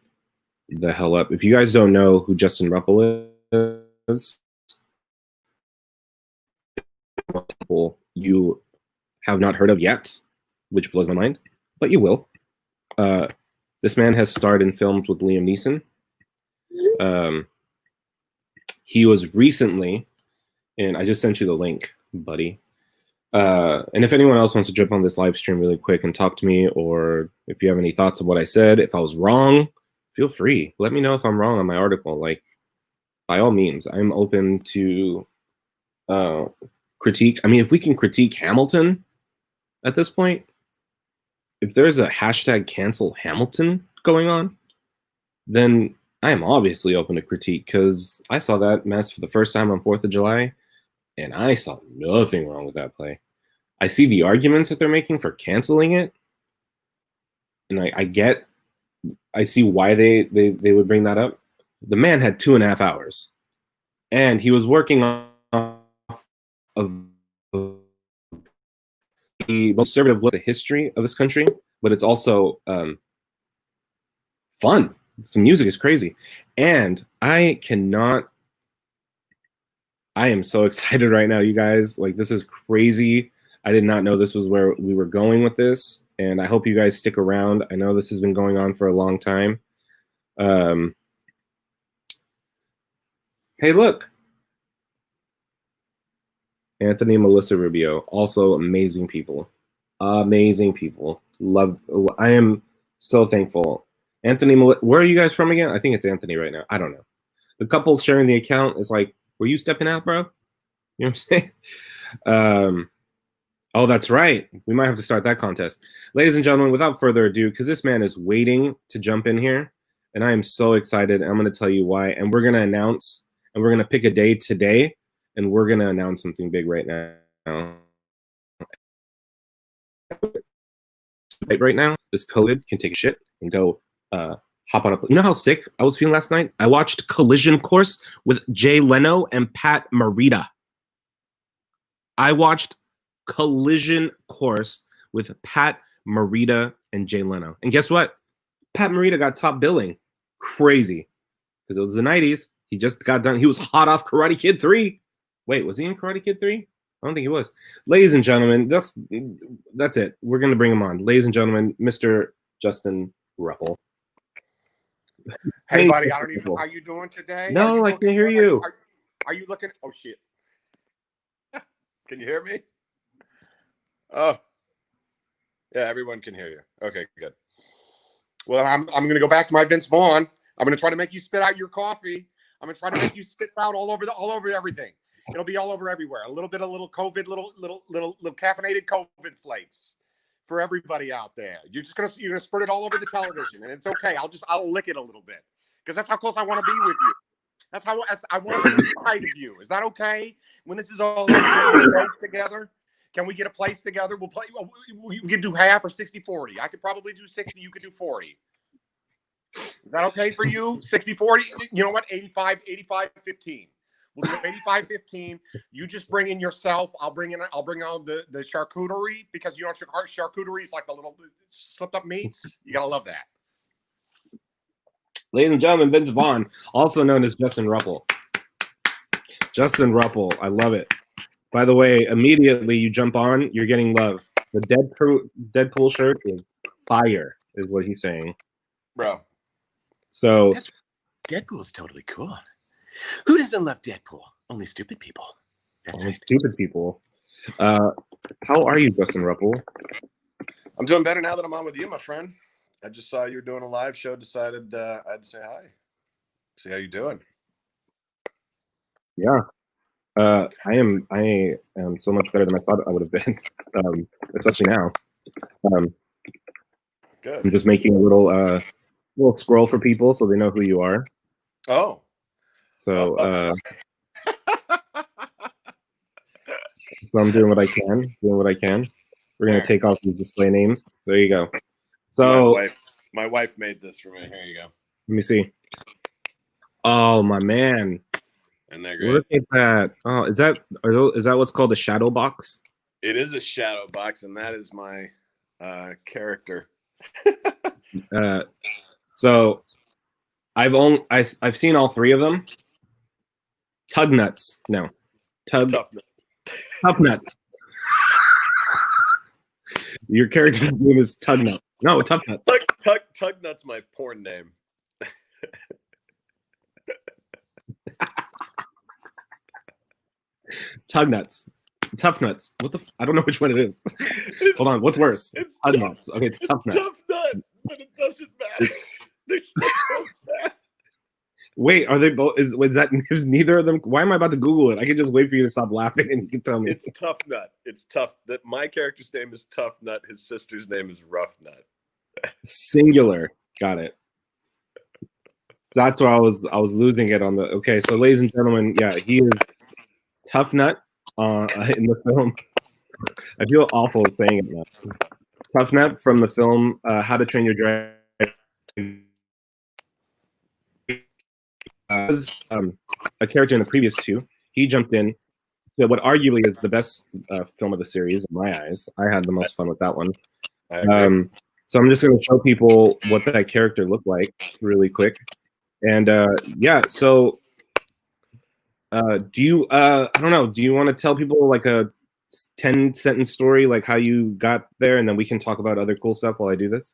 the hell up. If you guys don't know who Justin Rupple is, you have not heard of yet, which blows my mind, but you will. This man has starred in films with Liam Neeson. He was recently, and I just sent you the link, buddy. And if anyone else wants to jump on this live stream really quick and talk to me, or if you have any thoughts of what I said, if I was wrong, feel free. Let me know if I'm wrong on my article. Like, by all means, I'm open to critique. I mean, if we can critique Hamilton at this point, if there's a hashtag cancel Hamilton going on, then I am obviously open to critique, because I saw that mess for the first time on 4th of July, and I saw nothing wrong with that play. I see the arguments that they're making for canceling it, and I see why they would bring that up. The man had 2.5 hours, and he was working off of the most conservative look at the history of this country, but it's also fun. The music is crazy, and I am so excited right now, you guys. Like, this is crazy. I did not know this was where we were going with this, and I hope you guys stick around. I know this has been going on for a long time. Hey, look. Anthony and Melissa Rubio, also amazing people. Amazing people. I am so thankful. Anthony, where are you guys from again? I think it's Anthony right now. I don't know. The couple sharing the account is like, were you stepping out, bro? You know what I'm saying? Oh, that's right. We might have to start that contest. Ladies and gentlemen, without further ado, because this man is waiting to jump in here, and I am so excited. I'm going to tell you why. And we're going to announce, and we're going to pick a day today, and we're going to announce something big right now. Right now, this COVID can take a shit and go hop on a. You know how sick I was feeling last night? I watched Collision Course with Jay Leno and Pat Morita. I watched Collision Course with Pat Morita and Jay Leno. And guess what? Pat Morita got top billing. Crazy. Because it was the 90s. He just got done. He was hot off Karate Kid 3. Wait, was he in Karate Kid 3? I don't think he was. Ladies and gentlemen, that's it. We're going to bring him on. Ladies and gentlemen, Mr. Justin Rupple. Hey, buddy, I don't even know how you doing today. No, I can't hear you. Are you looking? Oh, shit. Can you hear me? Oh. Yeah, everyone can hear you. Okay, good. Well, I'm going to go back to my Vince Vaughn. I'm going to try to make you spit out your coffee. I'm going to try to make you spit out all over everything. It'll be all over everywhere. A little COVID, little caffeinated COVID flakes for everybody out there. You're gonna spurt it all over the television, and it's okay. I'll lick it a little bit, because that's how close I want to be with you. That's how I want to be inside of you. Is that okay? When this is all place together, can we get a place together? We'll play. We can do half or 60-40. I could probably do 60. You could do 40. Is that okay for you? 60-40. You know what? 85-15. We'll do 85-15. You just bring in yourself. I'll bring on the charcuterie, because you know charcuterie is like the little slipped up meats. You gotta love that. Ladies and gentlemen, Vince Vaughn, also known as Justin Rupple. Justin Rupple, I love it. By the way, immediately you jump on, you're getting love. The Deadpool shirt is fire, is what he's saying, bro. So Deadpool's totally cool. Who doesn't love Deadpool? Only stupid people. That's only stupid people. How are you, Justin Rupple? I'm doing better now that I'm on with you, my friend. I just saw you were doing a live show. Decided I'd say hi. See how you doing. Yeah. I am so much better than I thought I would have been, especially now. Good. I'm just making a little scroll for people so they know who you are. Oh. So, so I'm doing what I can. We're gonna take off these display names. There you go. So my wife made this for me. Here you go. Let me see. Oh my man. And they're great. Look at that. Oh, is that what's called a shadow box? It is a shadow box, and that is my character. So I've seen all three of them. Tug nuts. No. Tough nuts. Your character's name is Tug Nuts. No, Tough Nuts. Tug Nuts, my porn name. Tug Nuts. Tough Nuts. What the? I don't know which one it is. Hold on. What's worse? It's Tug Nuts. Okay, it's Tough Nuts. Tough Nut, but it doesn't matter. They're so bad. Wait, are they both? Is neither of them? Why am I about to Google it? I can just wait for you to stop laughing and you can tell me. It's Tough Nut. It's tough. That my character's name is Tough Nut. His sister's name is Rough Nut. Singular. Got it. So that's why I was losing it on the. Okay, so ladies and gentlemen, yeah, he is Tough Nut in the film. I feel awful saying it now. Tough Nut from the film How to Train Your Dragon. Was a character in the previous two. He jumped in to what arguably is the best film of the series in my eyes. I had the most fun with that one. So I'm just going to show people what that character looked like really quick. And yeah, so do you I don't know, do you want to tell people like a 10-sentence story, like how you got there, and then we can talk about other cool stuff while I do this?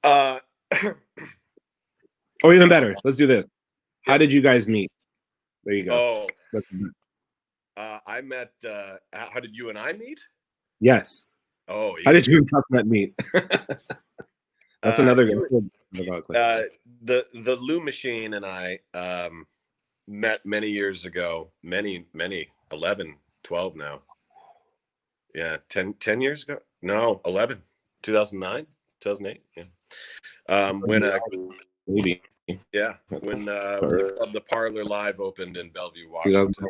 Or even better, let's do this. How did you guys meet? There you go. I met. How did you and I meet? Yes. Oh, how did you and Tough Nut meet? That's another good. The Lew Machine and I met many years ago. Many 11, 12 now. Yeah, 10 years ago. No, 11. 2009, 2008. Yeah. When maybe. Yeah, when the Parlor Live opened in Bellevue, Washington,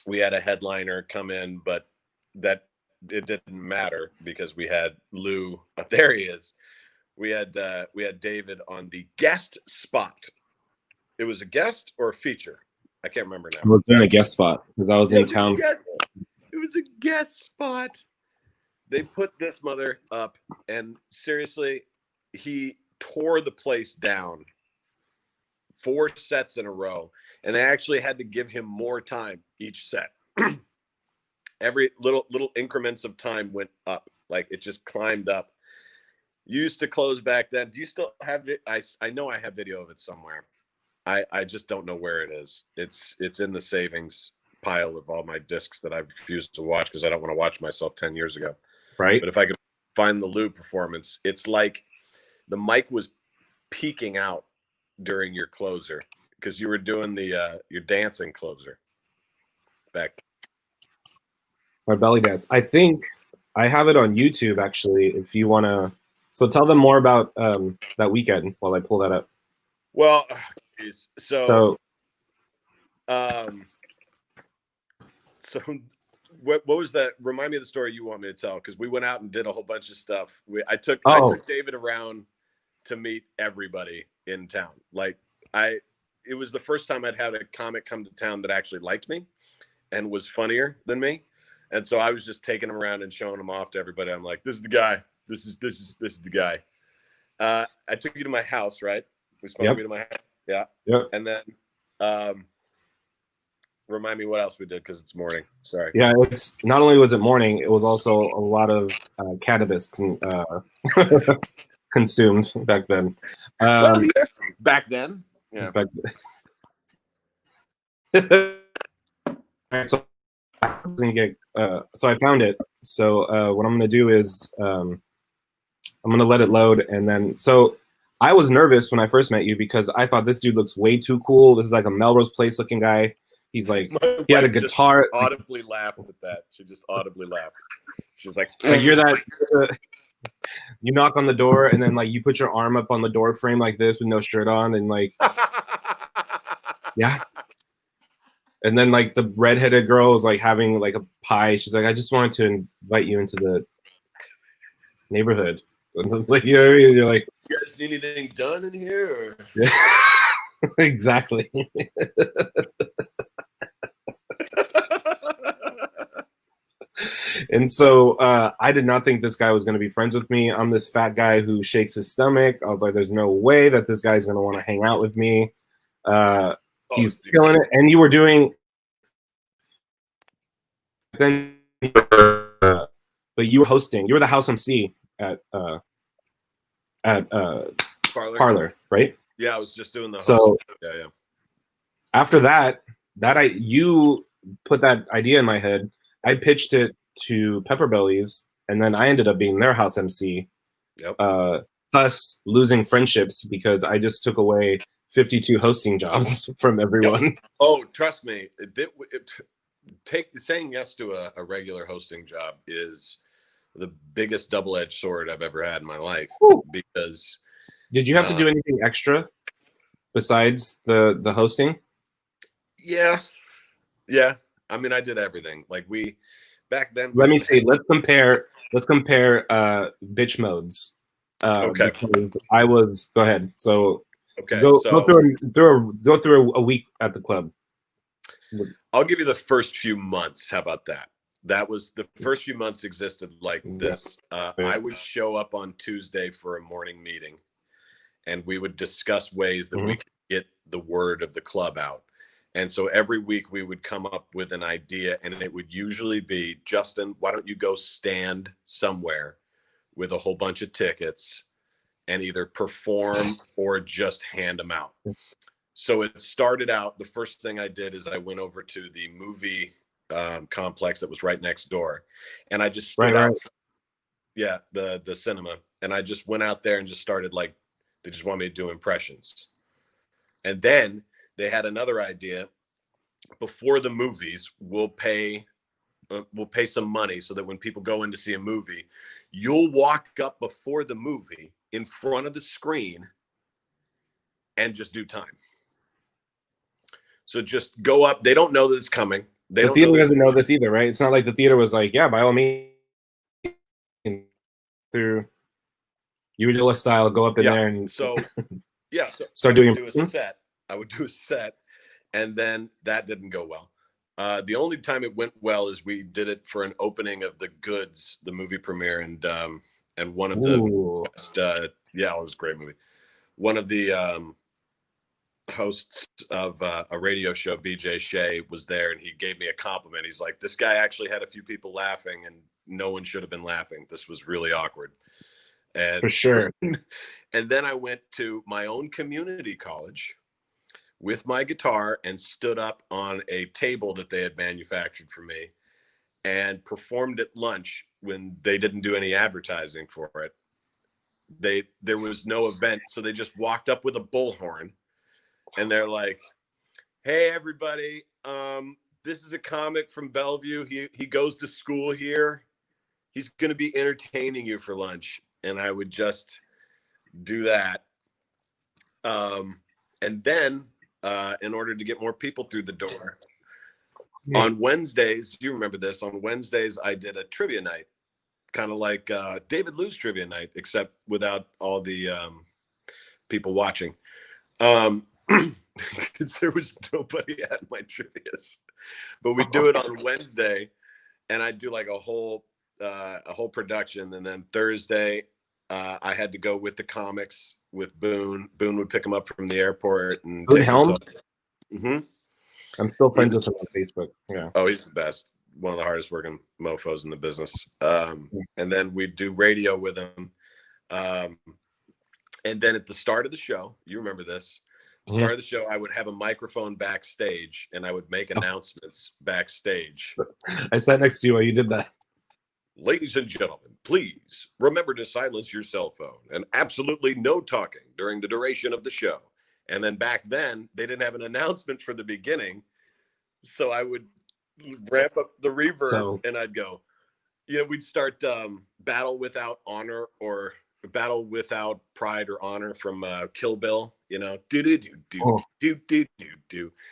we had a headliner come in, but that it didn't matter because we had Lew. There he is. We had David on the guest spot. It was a guest or a feature. I can't remember now. I was doing a guest spot because I was in town. It was a guest spot. They put this mother up, and seriously, he tore the place down 4 sets in a row, and they actually had to give him more time each set. Every little increments of time went up, like it just climbed up. Used to close back then. Do you still have it? I know I have video of it somewhere. I just don't know where it is. It's in the savings pile of all my discs that I've refused to watch because I don't want to watch myself 10 years ago. Right. But if I could find the Lew performance, it's like the mic was peeking out during your closer because you were doing the your dancing closer back. My belly dance. I think I have it on YouTube actually. If you want to, so tell them more about that weekend while I pull that up. Well, so what was that? Remind me of the story you want me to tell, because we went out and did a whole bunch of stuff. I took David around to meet everybody in town. Like it was the first time I'd had a comic come to town that actually liked me and was funnier than me. And so I was just taking him around and showing him off to everybody. I'm like, this is the guy. This is the guy. I took you to my house, right? We spoke me to my house. Yeah. Yep. And then remind me what else we did, because it's morning. Sorry. Yeah, it's not only was it morning, it was also a lot of cannabis consumed back then. Back then? Yeah. Back then. So I found it. So what I'm going to do is I'm going to let it load. And then, so I was nervous when I first met you because I thought this dude looks way too cool. This is like a Melrose Place looking guy. He's like, he had a guitar. Audibly laughed at that. She just audibly laughed. She's like you're that. You knock on the door and then like you put your arm up on the door frame like this with no shirt on and like, yeah. And then like the redheaded girl is like having like a pie. She's like, I just wanted to invite you into the neighborhood. Like, you know what I mean? You're like, you guys need anything done in here? Or? Yeah. Exactly. And so I did not think this guy was going to be friends with me. I'm this fat guy who shakes his stomach. I was like, there's no way that this guy's going to want to hang out with me. He's killing it. And you were doing then, but you were hosting. You were the house MC at Parlor, right? Yeah, I was just doing the host. So yeah. After that you put that idea in my head. I pitched it to Pepper Bellies, and then I ended up being their house MC. Yep. Thus losing friendships because I just took away 52 hosting jobs from everyone. Yep. Oh, trust me, saying yes to a regular hosting job is the biggest double-edged sword I've ever had in my life. Ooh. Because did you have to do anything extra besides the hosting? Yeah. I mean, I did everything. Like back then. Let me see. Let's compare bitch modes. Okay. I was. Go ahead. So okay. Go through a week at the club. I'll give you the first few months. How about that? That was the first few months existed like this. I would show up on Tuesday for a morning meeting, and we would discuss ways that we could get the word of the club out. And so every week we would come up with an idea, and it would usually be, Justin, why don't you go stand somewhere with a whole bunch of tickets and either perform or just hand them out. So it started out, the first thing I did is I went over to the movie complex that was right next door. And I just stood out. Yeah, the cinema. And I just went out there and just started, like, they just wanted me to do impressions. And then they had another idea. Before the movies, we'll pay some money so that when people go in to see a movie, you'll walk up before the movie in front of the screen and just do time. So just go up. They don't know that it's coming. The theater doesn't know this either, right? It's not like the theater was like, yeah, by all means, through usual style, go up in there and so start doing a set. I would do a set, and then that didn't go well. The only time it went well is we did it for an opening of The Goods, the movie premiere, and one of the best, it was a great movie. One of the hosts of a radio show, BJ Shea, was there, and he gave me a compliment. He's like, this guy actually had a few people laughing, and no one should have been laughing. This was really awkward. And for sure. And then I went to my own community college with my guitar and stood up on a table that they had manufactured for me and performed at lunch when they didn't do any advertising for it. There was no event, so they just walked up with a bullhorn, and they're like, hey, everybody, this is a comic from Bellevue. He goes to school here. He's going to be entertaining you for lunch. And I would just do that. And then in order to get more people through the door, on Wednesdays, do you remember this? On Wednesdays, I did a trivia night, kind of like David Lew's trivia night, except without all the people watching. Because there was nobody at my trivias. But we do it on Wednesday, and I do like a whole production. And then Thursday, I had to go with the comics with Boone. Boone would pick them up from the airport and Boone Helm. I'm still friends with him on Facebook. Yeah. Oh, he's the best. One of the hardest working mofos in the business. And then we'd do radio with him. And then at the start of the show, you remember this, start of the show, I would have a microphone backstage and I would make announcements backstage. I sat next to you while you did that. Ladies and gentlemen, please remember to silence your cell phone and absolutely no talking during the duration of the show. And then back then, they didn't have an announcement for the beginning. So I would ramp up the reverb and I'd go, we'd start Battle Without Honor or Battle Without Pride or Honor from Kill Bill, do.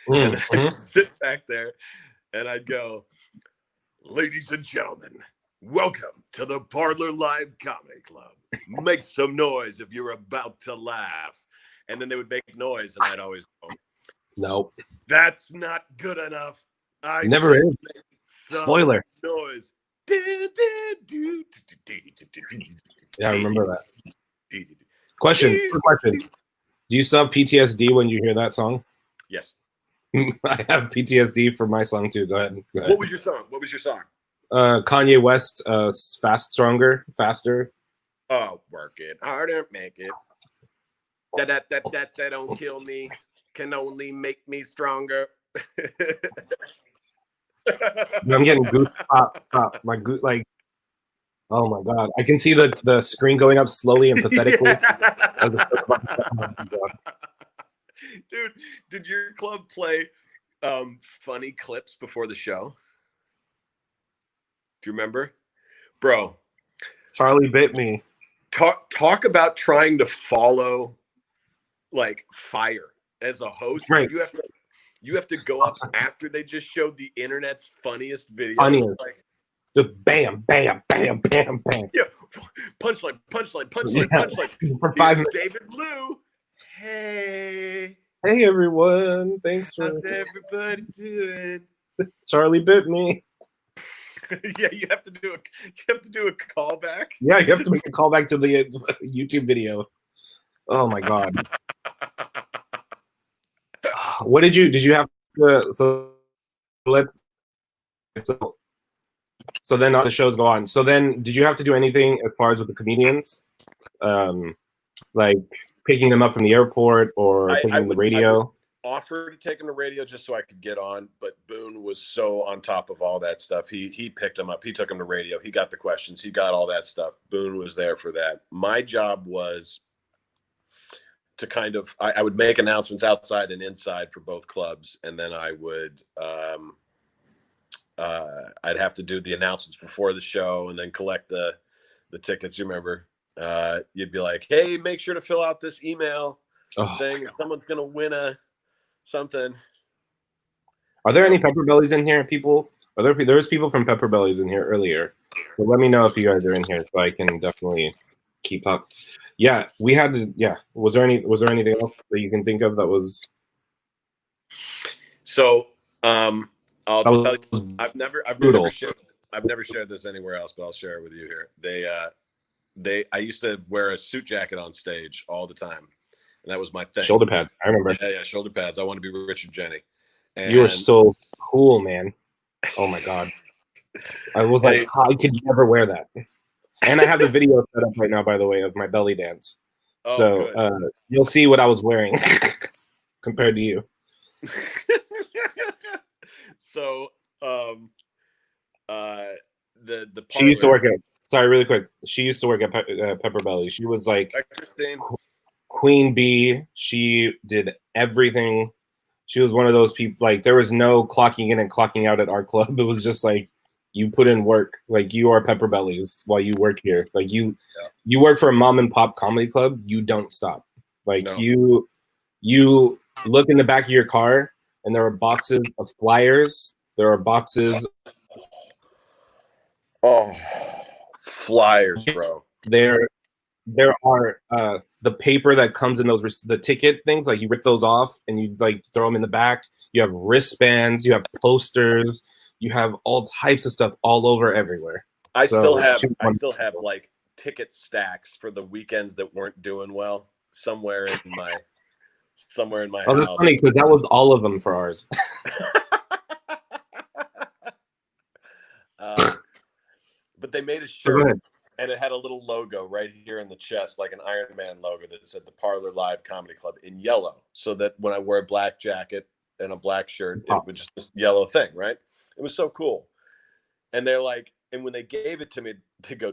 And then I'd just sit back there and I'd go, ladies and gentlemen, welcome to the Parlor Live Comedy Club. Make some noise if you're about to laugh. And then they would make noise, and I'd always go, nope. That's not good enough. Never is. Spoiler. Noise. Yeah, I remember that. Question. Do you still have PTSD when you hear that song? Yes. I have PTSD for my song too. Go ahead. What was your song? What was your song? Kanye West, Fast, Stronger, Faster. Oh, work it harder, make it. That don't kill me, can only make me stronger. I'm getting goose. Stop. My goose, like, oh my god! I can see the screen going up slowly and pathetically. Dude, did your club play funny clips before the show? Do you remember, bro? Charlie bit me. Talk about trying to follow like fire as a host. Right. You have to go up after they just showed the internet's funniest videos. Funniest. Like, just bam, bam, bam, bam, bam. Yeah, punchline. For 5 minutes. David Lew. Hey everyone. Thanks for. How's everybody doing? Charlie bit me. Yeah, you have to do a callback. Yeah, you have to make a callback to the YouTube video. Oh my god. What did you have to, so then the shows go on. So then did you have to do anything as far as with the comedians? Like picking them up from the airport or taking them to the radio? Offered to take him to radio just so I could get on, but Boone was so on top of all that stuff. He picked him up. He took him to radio. He got the questions. He got all that stuff. Boone was there for that. My job was to kind of I would make announcements outside and inside for both clubs, and then I would I'd have to do the announcements before the show and then collect the tickets. You remember? You'd be like, hey, make sure to fill out this email thing. Someone's gonna win something. Are there any Pepper Bellies in here, people? There's people from Pepper Bellies in here earlier. So let me know if you guys are in here so I can definitely keep up. Yeah, we had to. Yeah, was there anything else that you can think of that was? So I'll tell you, I've never shared this anywhere else, but I'll share it with you here. I used to wear a suit jacket on stage all the time, and that was my thing. Shoulder pads, I remember. Yeah, shoulder pads. I want to be Richard Jenny. And you were so cool, man. Oh my god, I was like, I could never wear that. And I have the video set up right now, by the way, of my belly dance. So you'll see what I was wearing compared to you. So the she used to work at. Sorry, really quick. She used to work at Pepper Belly. She was like Queen Bee. She did everything. She was one of those people. Like there was no clocking in and clocking out at our club. It was just like you put in work. Like you are Pepper Bellies while you work here. Like you work for a mom and pop comedy club. You don't stop. Like you look in the back of your car and there are boxes of flyers. There are boxes. Oh, flyers, bro. There are the paper that comes in those the ticket things. Like you rip those off and you like throw them in the back. You have wristbands. You have posters. You have all types of stuff all over everywhere. I still have like ticket stacks for the weekends that weren't doing well somewhere in my house. Oh, that's funny because that was all of them for ours. But they made a shirt and it had a little logo right here in the chest, like an Iron Man logo that said the Parlor Live Comedy Club in yellow. So that when I wear a black jacket and a black shirt, it would just this yellow thing, right? It was so cool. And they're like, and when they gave it to me, they go,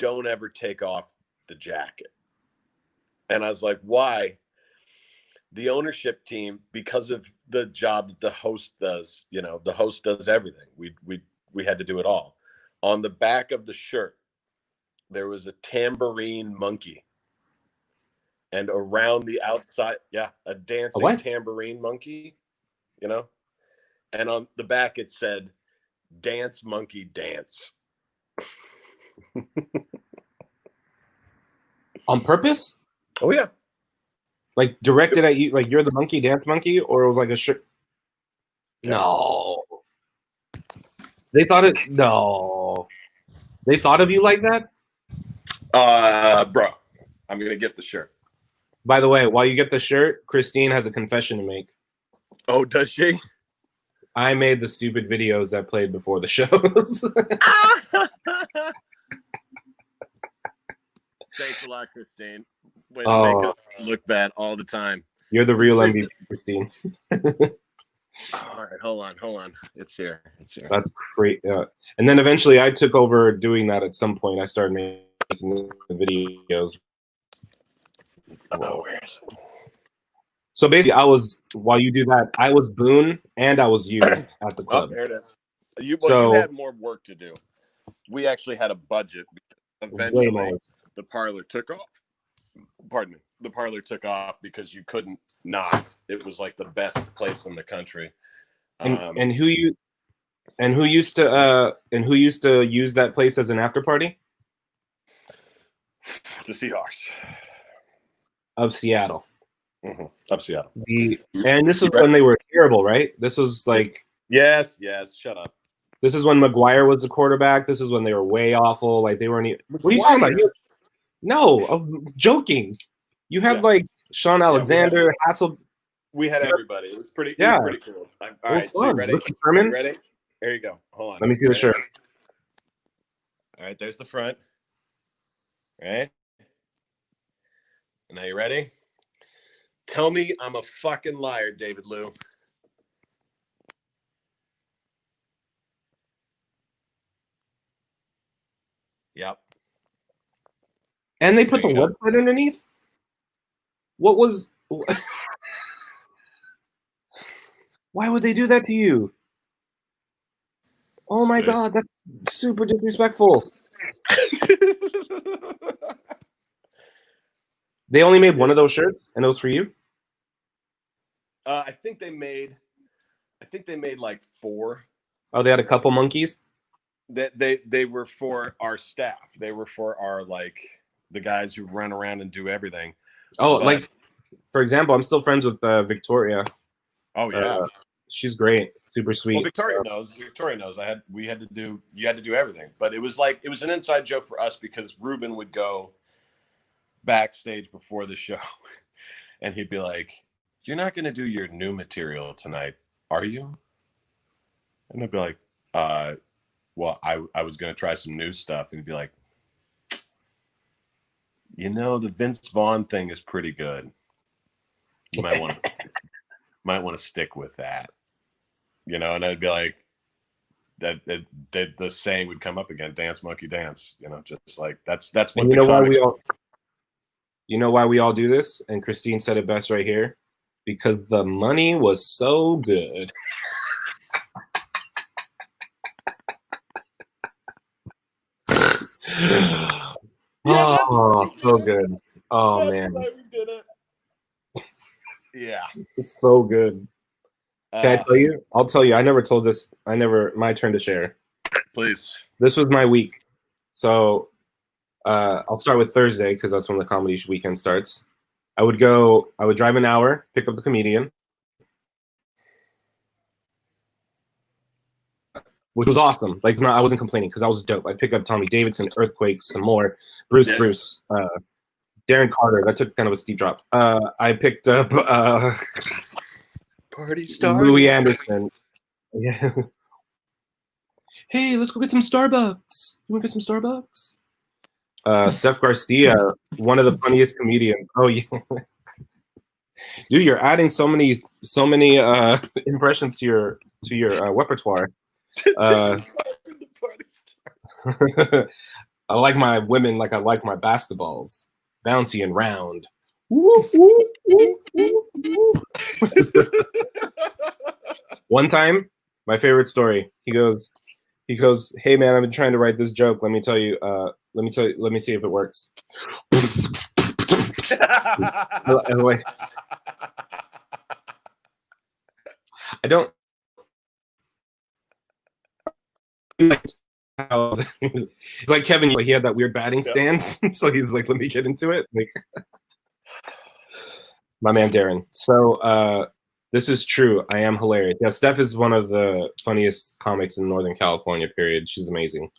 don't ever take off the jacket. And I was like, why? The ownership team, because of the job that the host does, the host does everything. We had to do it all. On the back of the shirt, there was a tambourine monkey. And around the outside, a dancing tambourine monkey, And on the back, it said, dance, monkey, dance. On purpose? Oh, yeah. Like directed at you, like you're the monkey, dance monkey, or it was like a shirt? Yeah. No. They thought of you like that? Bro, I'm gonna get the shirt. By the way, while you get the shirt, Christine has a confession to make. Oh, does she? I made the stupid videos that played before the shows. Thanks a lot, Christine. Way to make us look bad all the time. You're the real MVP, Christine. All right, hold on. It's here. That's great. And then eventually I took over doing that at some point. I started making the videos. Oh, where is it? So basically, while you do that, I was Boone and I was you at the club. Oh, there it is. You had more work to do. We actually had a budget. Eventually, the parlor took off. Pardon me. The parlor took off because you couldn't not. It was like the best place in the country. And who used to use that place as an after party? The Seahawks of Seattle. Mm-hmm. Of Seattle. And this was when they were terrible, right? This was like yes. Shut up. This is when McGuire was the quarterback. This is when they were way awful. Like they weren't even. What are you talking about? No, I'm joking. You had like Sean Alexander, Hassel. We had everybody. It was pretty. Yeah, it was pretty cool. All right, so you ready? You ready? There you go. Hold on. Let me see the shirt. All right, there's the front. All right. Now you ready? Tell me I'm a fucking liar, David Lew. Yep. And they put the website underneath? What was... Why would they do that to you? Oh my God, that's super disrespectful. They only made one of those shirts, and it was for you? I think they made like 4. Oh, they had a couple monkeys? They were for our staff. They were for our the guys who run around and do everything. Oh, for example, I'm still friends with Victoria. Oh yeah, she's great, super sweet. Well, Victoria knows. You had to do everything, but it was an inside joke for us because Ruben would go backstage before the show, and he'd be like, "You're not going to do your new material tonight, are you?" And I'd be like, well, I was going to try some new stuff. And he'd be like, the Vince Vaughn thing is pretty good. You might want to stick with that. And I'd be like, that the saying would come up again, dance monkey dance, just like that's what why we all do this? And Christine said it best right here, because the money was so good. So good. Oh man, we did it. Yeah, it's so good. Can I tell you? I'll tell you. I never told this. My turn to share. Please. This was my week. So I'll start with Thursday because that's when the comedy weekend starts. I would drive an hour, pick up the comedian, which was awesome. I wasn't complaining because I was dope. I'd pick up Tommy Davidson, Earthquakes, some more, Bruce, Darren Carter. That took kind of a steep drop. I picked up Party Star Louis Anderson. Yeah. Hey, let's go get some Starbucks. You want to get some Starbucks? Steph Garcia, one of the funniest comedians. Oh yeah. Dude, you're adding so many impressions to your repertoire. I like my women like I like my basketballs, bouncy and round. One time, my favorite story. He goes, "Hey man, I've been trying to write this joke. Let me tell you. Let me see if it works." I don't. It's like Kevin. He had that weird batting stance, so he's like, "Let me get into it." My man Darren. So this is true. I am hilarious. Yeah, Steph is one of the funniest comics in Northern California. Period. She's amazing.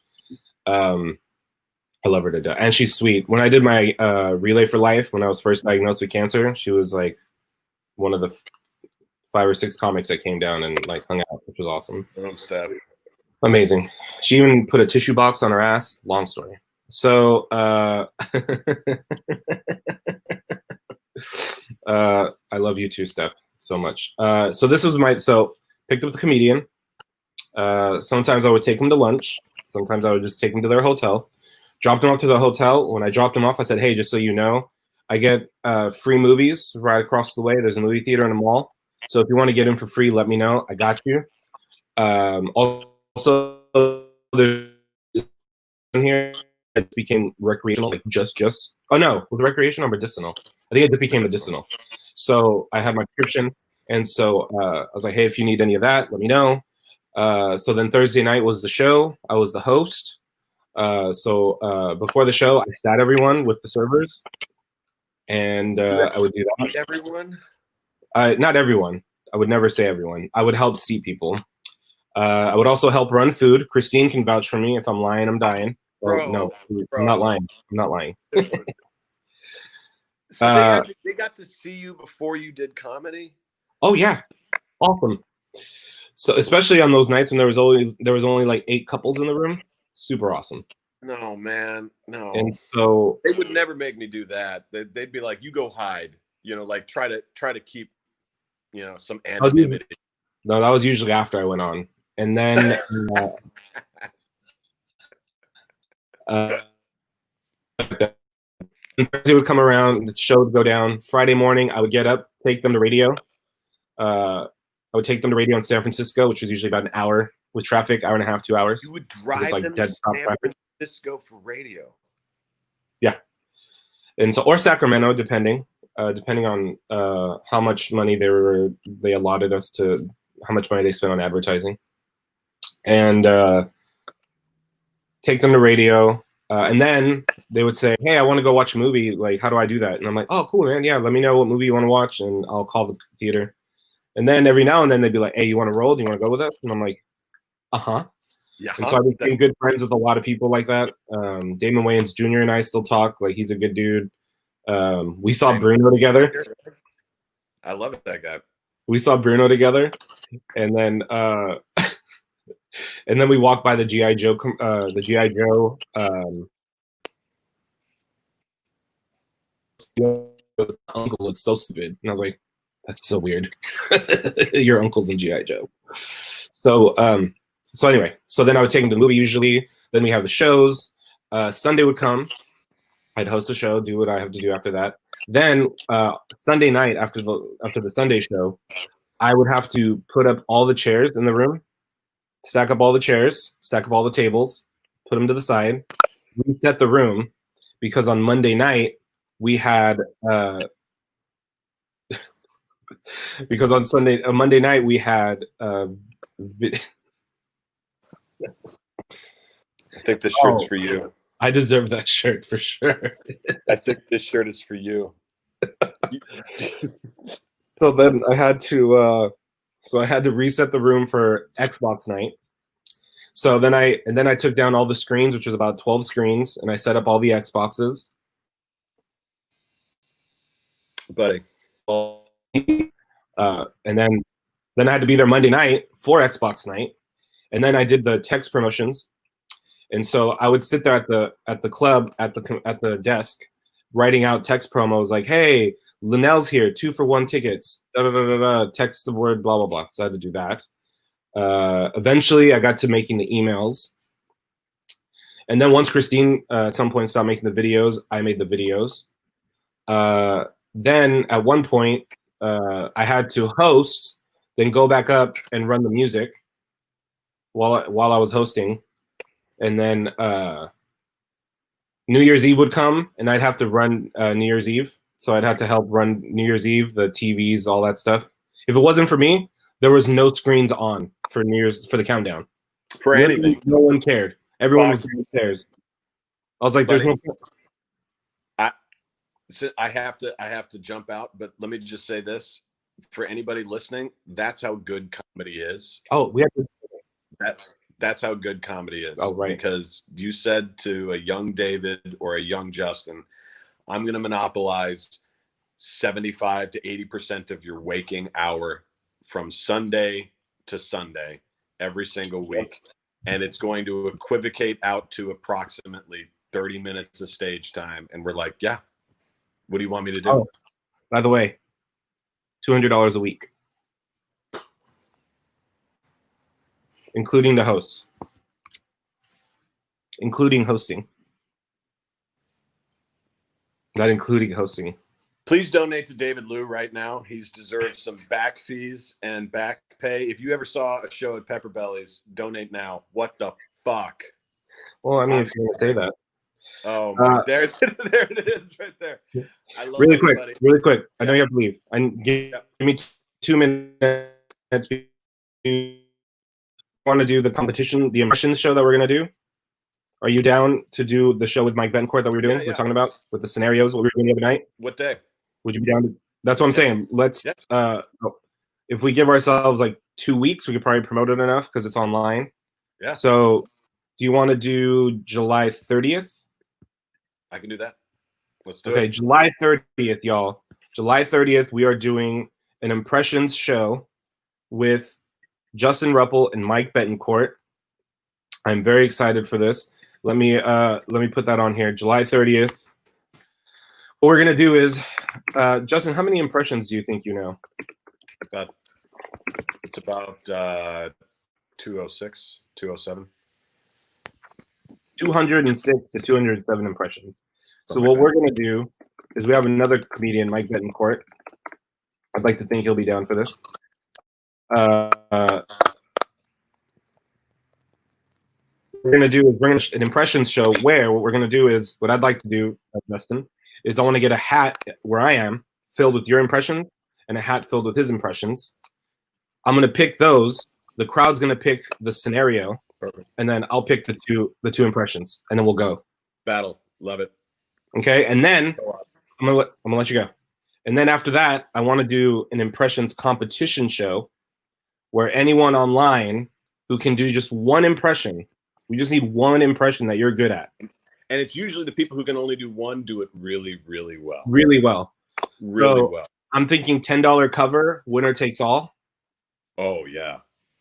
I love her to death, and she's sweet. When I did my Relay for Life, when I was first diagnosed with cancer, she was like one of the 5 or 6 comics that came down and like hung out, which was awesome. Amazing. She even put a tissue box on her ass. Long story. So I love you too, Steph, so much. So this was picked up the comedian. Sometimes I would take him to lunch. Sometimes I would just take him to their hotel. Dropped him off to the hotel. When I dropped him off, I said, hey, just so you know, I get free movies right across the way. There's a movie theater in the mall. So if you want to get in for free, let me know. I got you. Also, there's here it became recreational, like just. Oh no, was it recreational or medicinal? I think it just became medicinal. So I had my prescription, and so I was like, hey, if you need any of that, let me know. So then Thursday night was the show. I was the host. So before the show, I sat everyone with the servers, and I would do that. Everyone? Not everyone. I would never say everyone. I would help seat people. I would also help run food. Christine can vouch for me. If I'm lying, I'm dying. Bro, no, I'm not lying. I'm not lying. So they got to see you before you did comedy? Oh yeah, awesome. So especially on those nights when there was only like 8 couples in the room, super awesome. No, man, no. And so they would never make me do that. They'd be like, "You go hide," like try to keep, some anonymity. No, that was usually after I went on, and then Thursday would come around, the show would go down. Friday morning, I would get up, take them to radio. I would take them to radio in San Francisco, which was usually about an hour with traffic, hour and a half, 2 hours. You would drive them to San Francisco for radio. Yeah, and so or Sacramento, depending on how much money they allotted us to, how much money they spent on advertising, and take them to radio. And then they would say, hey, I want to go watch a movie. Like, how do I do that? And I'm like, oh, cool, man. Yeah, let me know what movie you want to watch, and I'll call the theater. And then every now and then they'd be like, hey, you want to roll? Do you want to go with us? And I'm like, uh-huh. Yeah. And so I became good friends with a lot of people like that. Damon Wayans Jr. and I still talk. Like, he's a good dude. We saw Bruno together. I love that guy. We saw Bruno together. And then and then we walked by the G.I. Joe. Uncle looks so stupid, and I was like, "That's so weird." Your uncle's in G.I. Joe. So anyway, so then I would take him to the movie usually. Then we have the shows. Sunday would come. I'd host a show, do what I have to do after that. Then Sunday night after the Sunday show, I would have to put up all the chairs in the room. Stack up all the chairs, stack up all the tables, put them to the side, reset the room, because on Monday night we had because on Monday night we had I think this shirt's for you. I deserve that shirt for sure. I think this shirt is for you. So then I had to reset the room for Xbox night. So then I took down all the screens, which was about 12 screens, and I set up all the Xboxes. Buddy. And then I had to be there Monday night for Xbox night. And then I did the text promotions. And so I would sit there at the club at the desk writing out text promos like, hey, Linnell's here, 2-for-1 tickets, text the word blah blah blah. So I had to do that. Eventually I got to making the emails. And then once Christine at some point stopped making the videos, I made the videos. Then at one point I had to host, then go back up and run the music while I was hosting. And then New Year's Eve would come, and I'd have to run New Year's Eve. So I'd have to help run New Year's Eve, the TVs, all that stuff. If it wasn't for me, there was no screens on for New Year's, for the countdown. For anything. No one cared. Everyone was downstairs. I was like, "There's no." I have to jump out, but let me just say this for anybody listening: that's how good comedy is. Oh, we have to. That's how good comedy is. Oh, right. Because you said to a young David or a young Justin, I'm going to monopolize 75 to 80% of your waking hour from Sunday to Sunday every single week. And it's going to equivocate out to approximately 30 minutes of stage time. And we're like, yeah, what do you want me to do? Oh, by the way, $200 a week, including the host, including hosting, not including hosting. Please donate to David Lew right now. He's deserved some back fees and back pay. If you ever saw a show at Pepper Belly's, donate now. What the fuck? Well, I mean, if you want to say that. Oh, my, there it is right there. I love really everybody. quick. I know you have to leave. And give me 2 minutes. You want to do the competition, the impressions show that we're going to do? Are you down to do the show with Mike Bencourt that we were doing? We're talking about with the scenarios what we were doing the other night. What day? Would you be down to? That's what I'm saying. Let's. If we give ourselves like 2 weeks, we could probably promote it enough because it's online. Yeah. So, do you want to do July 30th? I can do that. Let's do it. Okay, July 30th, y'all. July 30th, we are doing an impressions show with Justin Rupple and Mike Betancourt. I'm very excited for this. Let me put that on here. July 30th. What we're gonna do is, Justin, how many impressions do you think you know? It's about 206, 207. 206 to 207 impressions. So what we're gonna do is we have another comedian, Mike Betancourt. I'd like to think he'll be down for this. We're gonna do an impressions show where what we're gonna do is what I'd like to do, Justin, is I want to get a hat where I am filled with your impressions and a hat filled with his impressions. I'm gonna pick those. The crowd's gonna pick the scenario. Perfect. And then I'll pick the two impressions, and then we'll go. Battle, love it. Okay, and then I'm gonna let you go. And then after that, I want to do an impressions competition show where anyone online who can do just one impression. We just need one impression that you're good at. And it's usually the people who can only do one do it really, really well. Really well. Really well. I'm thinking $10 cover, winner takes all. Oh yeah.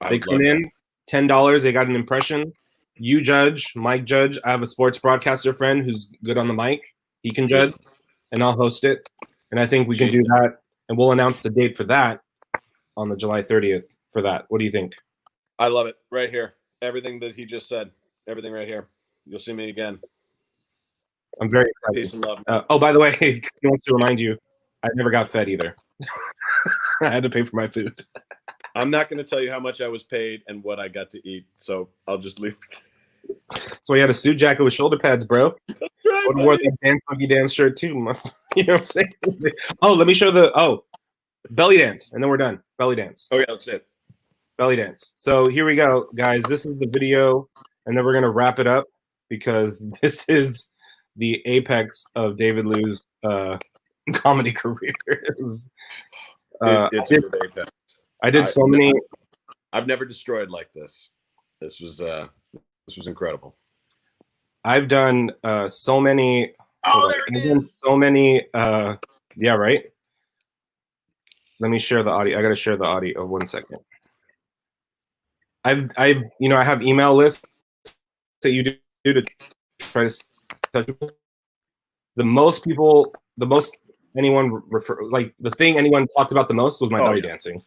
They come in, $10, they got an impression. You judge, Mike judge. I have a sports broadcaster friend who's good on the mic. He can judge, and I'll host it. And I think we can do that, and we'll announce the date for that on the July 30th for that. What do you think? I love it. Right here. Everything that he just said. Everything right here. You'll see me again. I'm very excited. Peace and love. Oh, by the way, he wants to remind you, I never got fed either. I had to pay for my food. I'm not going to tell you how much I was paid and what I got to eat, so I'll just leave. So he had a suit jacket with shoulder pads, bro. That's right, I would have wore that dance monkey dance shirt too. You know what I'm saying? Oh, let me show belly dance, and then we're done. Belly dance. Oh yeah, that's it. Belly dance. So here we go, guys. This is the video, and then we're gonna wrap it up because this is the apex of David Lew's comedy career. I did so many. I've never destroyed like this. This was incredible. I've done so many. Oh, there it is. So many. Yeah, right. Let me share the audio. I gotta share the audio. 1 second. I have email lists that you do to try to touch people. The most anyone the thing anyone talked about the most was my belly dancing.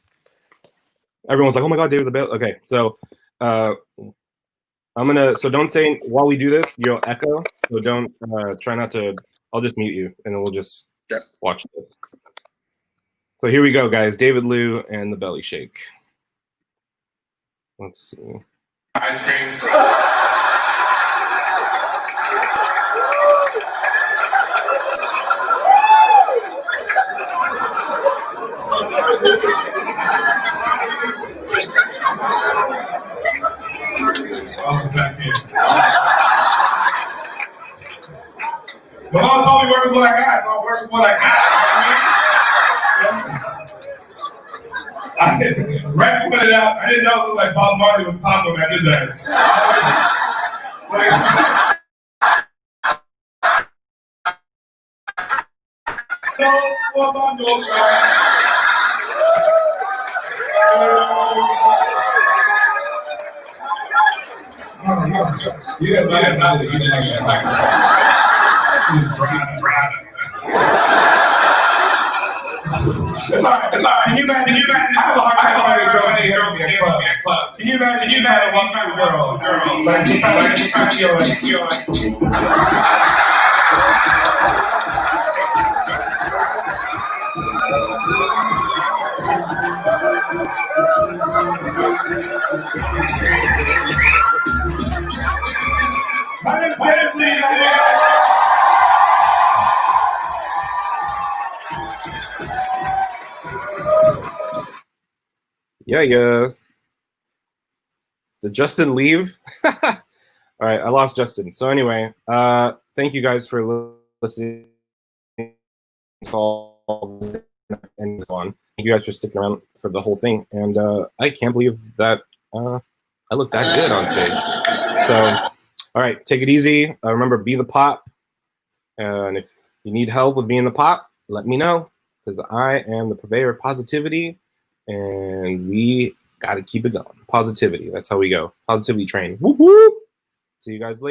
Everyone's like, "Oh my god, David the belly." Okay, so so don't say while we do this, you'll echo. So don't try not to. I'll just mute you, and then we'll just watch this. So here we go, guys. David Lew and the belly shake. Let's see. Ice cream. Well, don't tell me work with what I got. Don't work with what I got. Right? cut it out. I didn't know it looked like Bob Marley was talking about did that. Yeah, it's all right. Can you imagine? I have a hard time finding a girl at club. Can you imagine walking through the girl? Like, you feel like. My name is David Lew. Yeah. Did Justin leave? All right, I lost Justin. So anyway, thank you guys for listening. And this on. Thank you guys for sticking around for the whole thing. And I can't believe that I look that good on stage. So, all right, take it easy. Remember, be the pop. And if you need help with being the pop, let me know, because I am the purveyor of positivity, and we got to keep it going. Positivity. That's how we go. Positivity train. Whoop, whoop. See you guys later.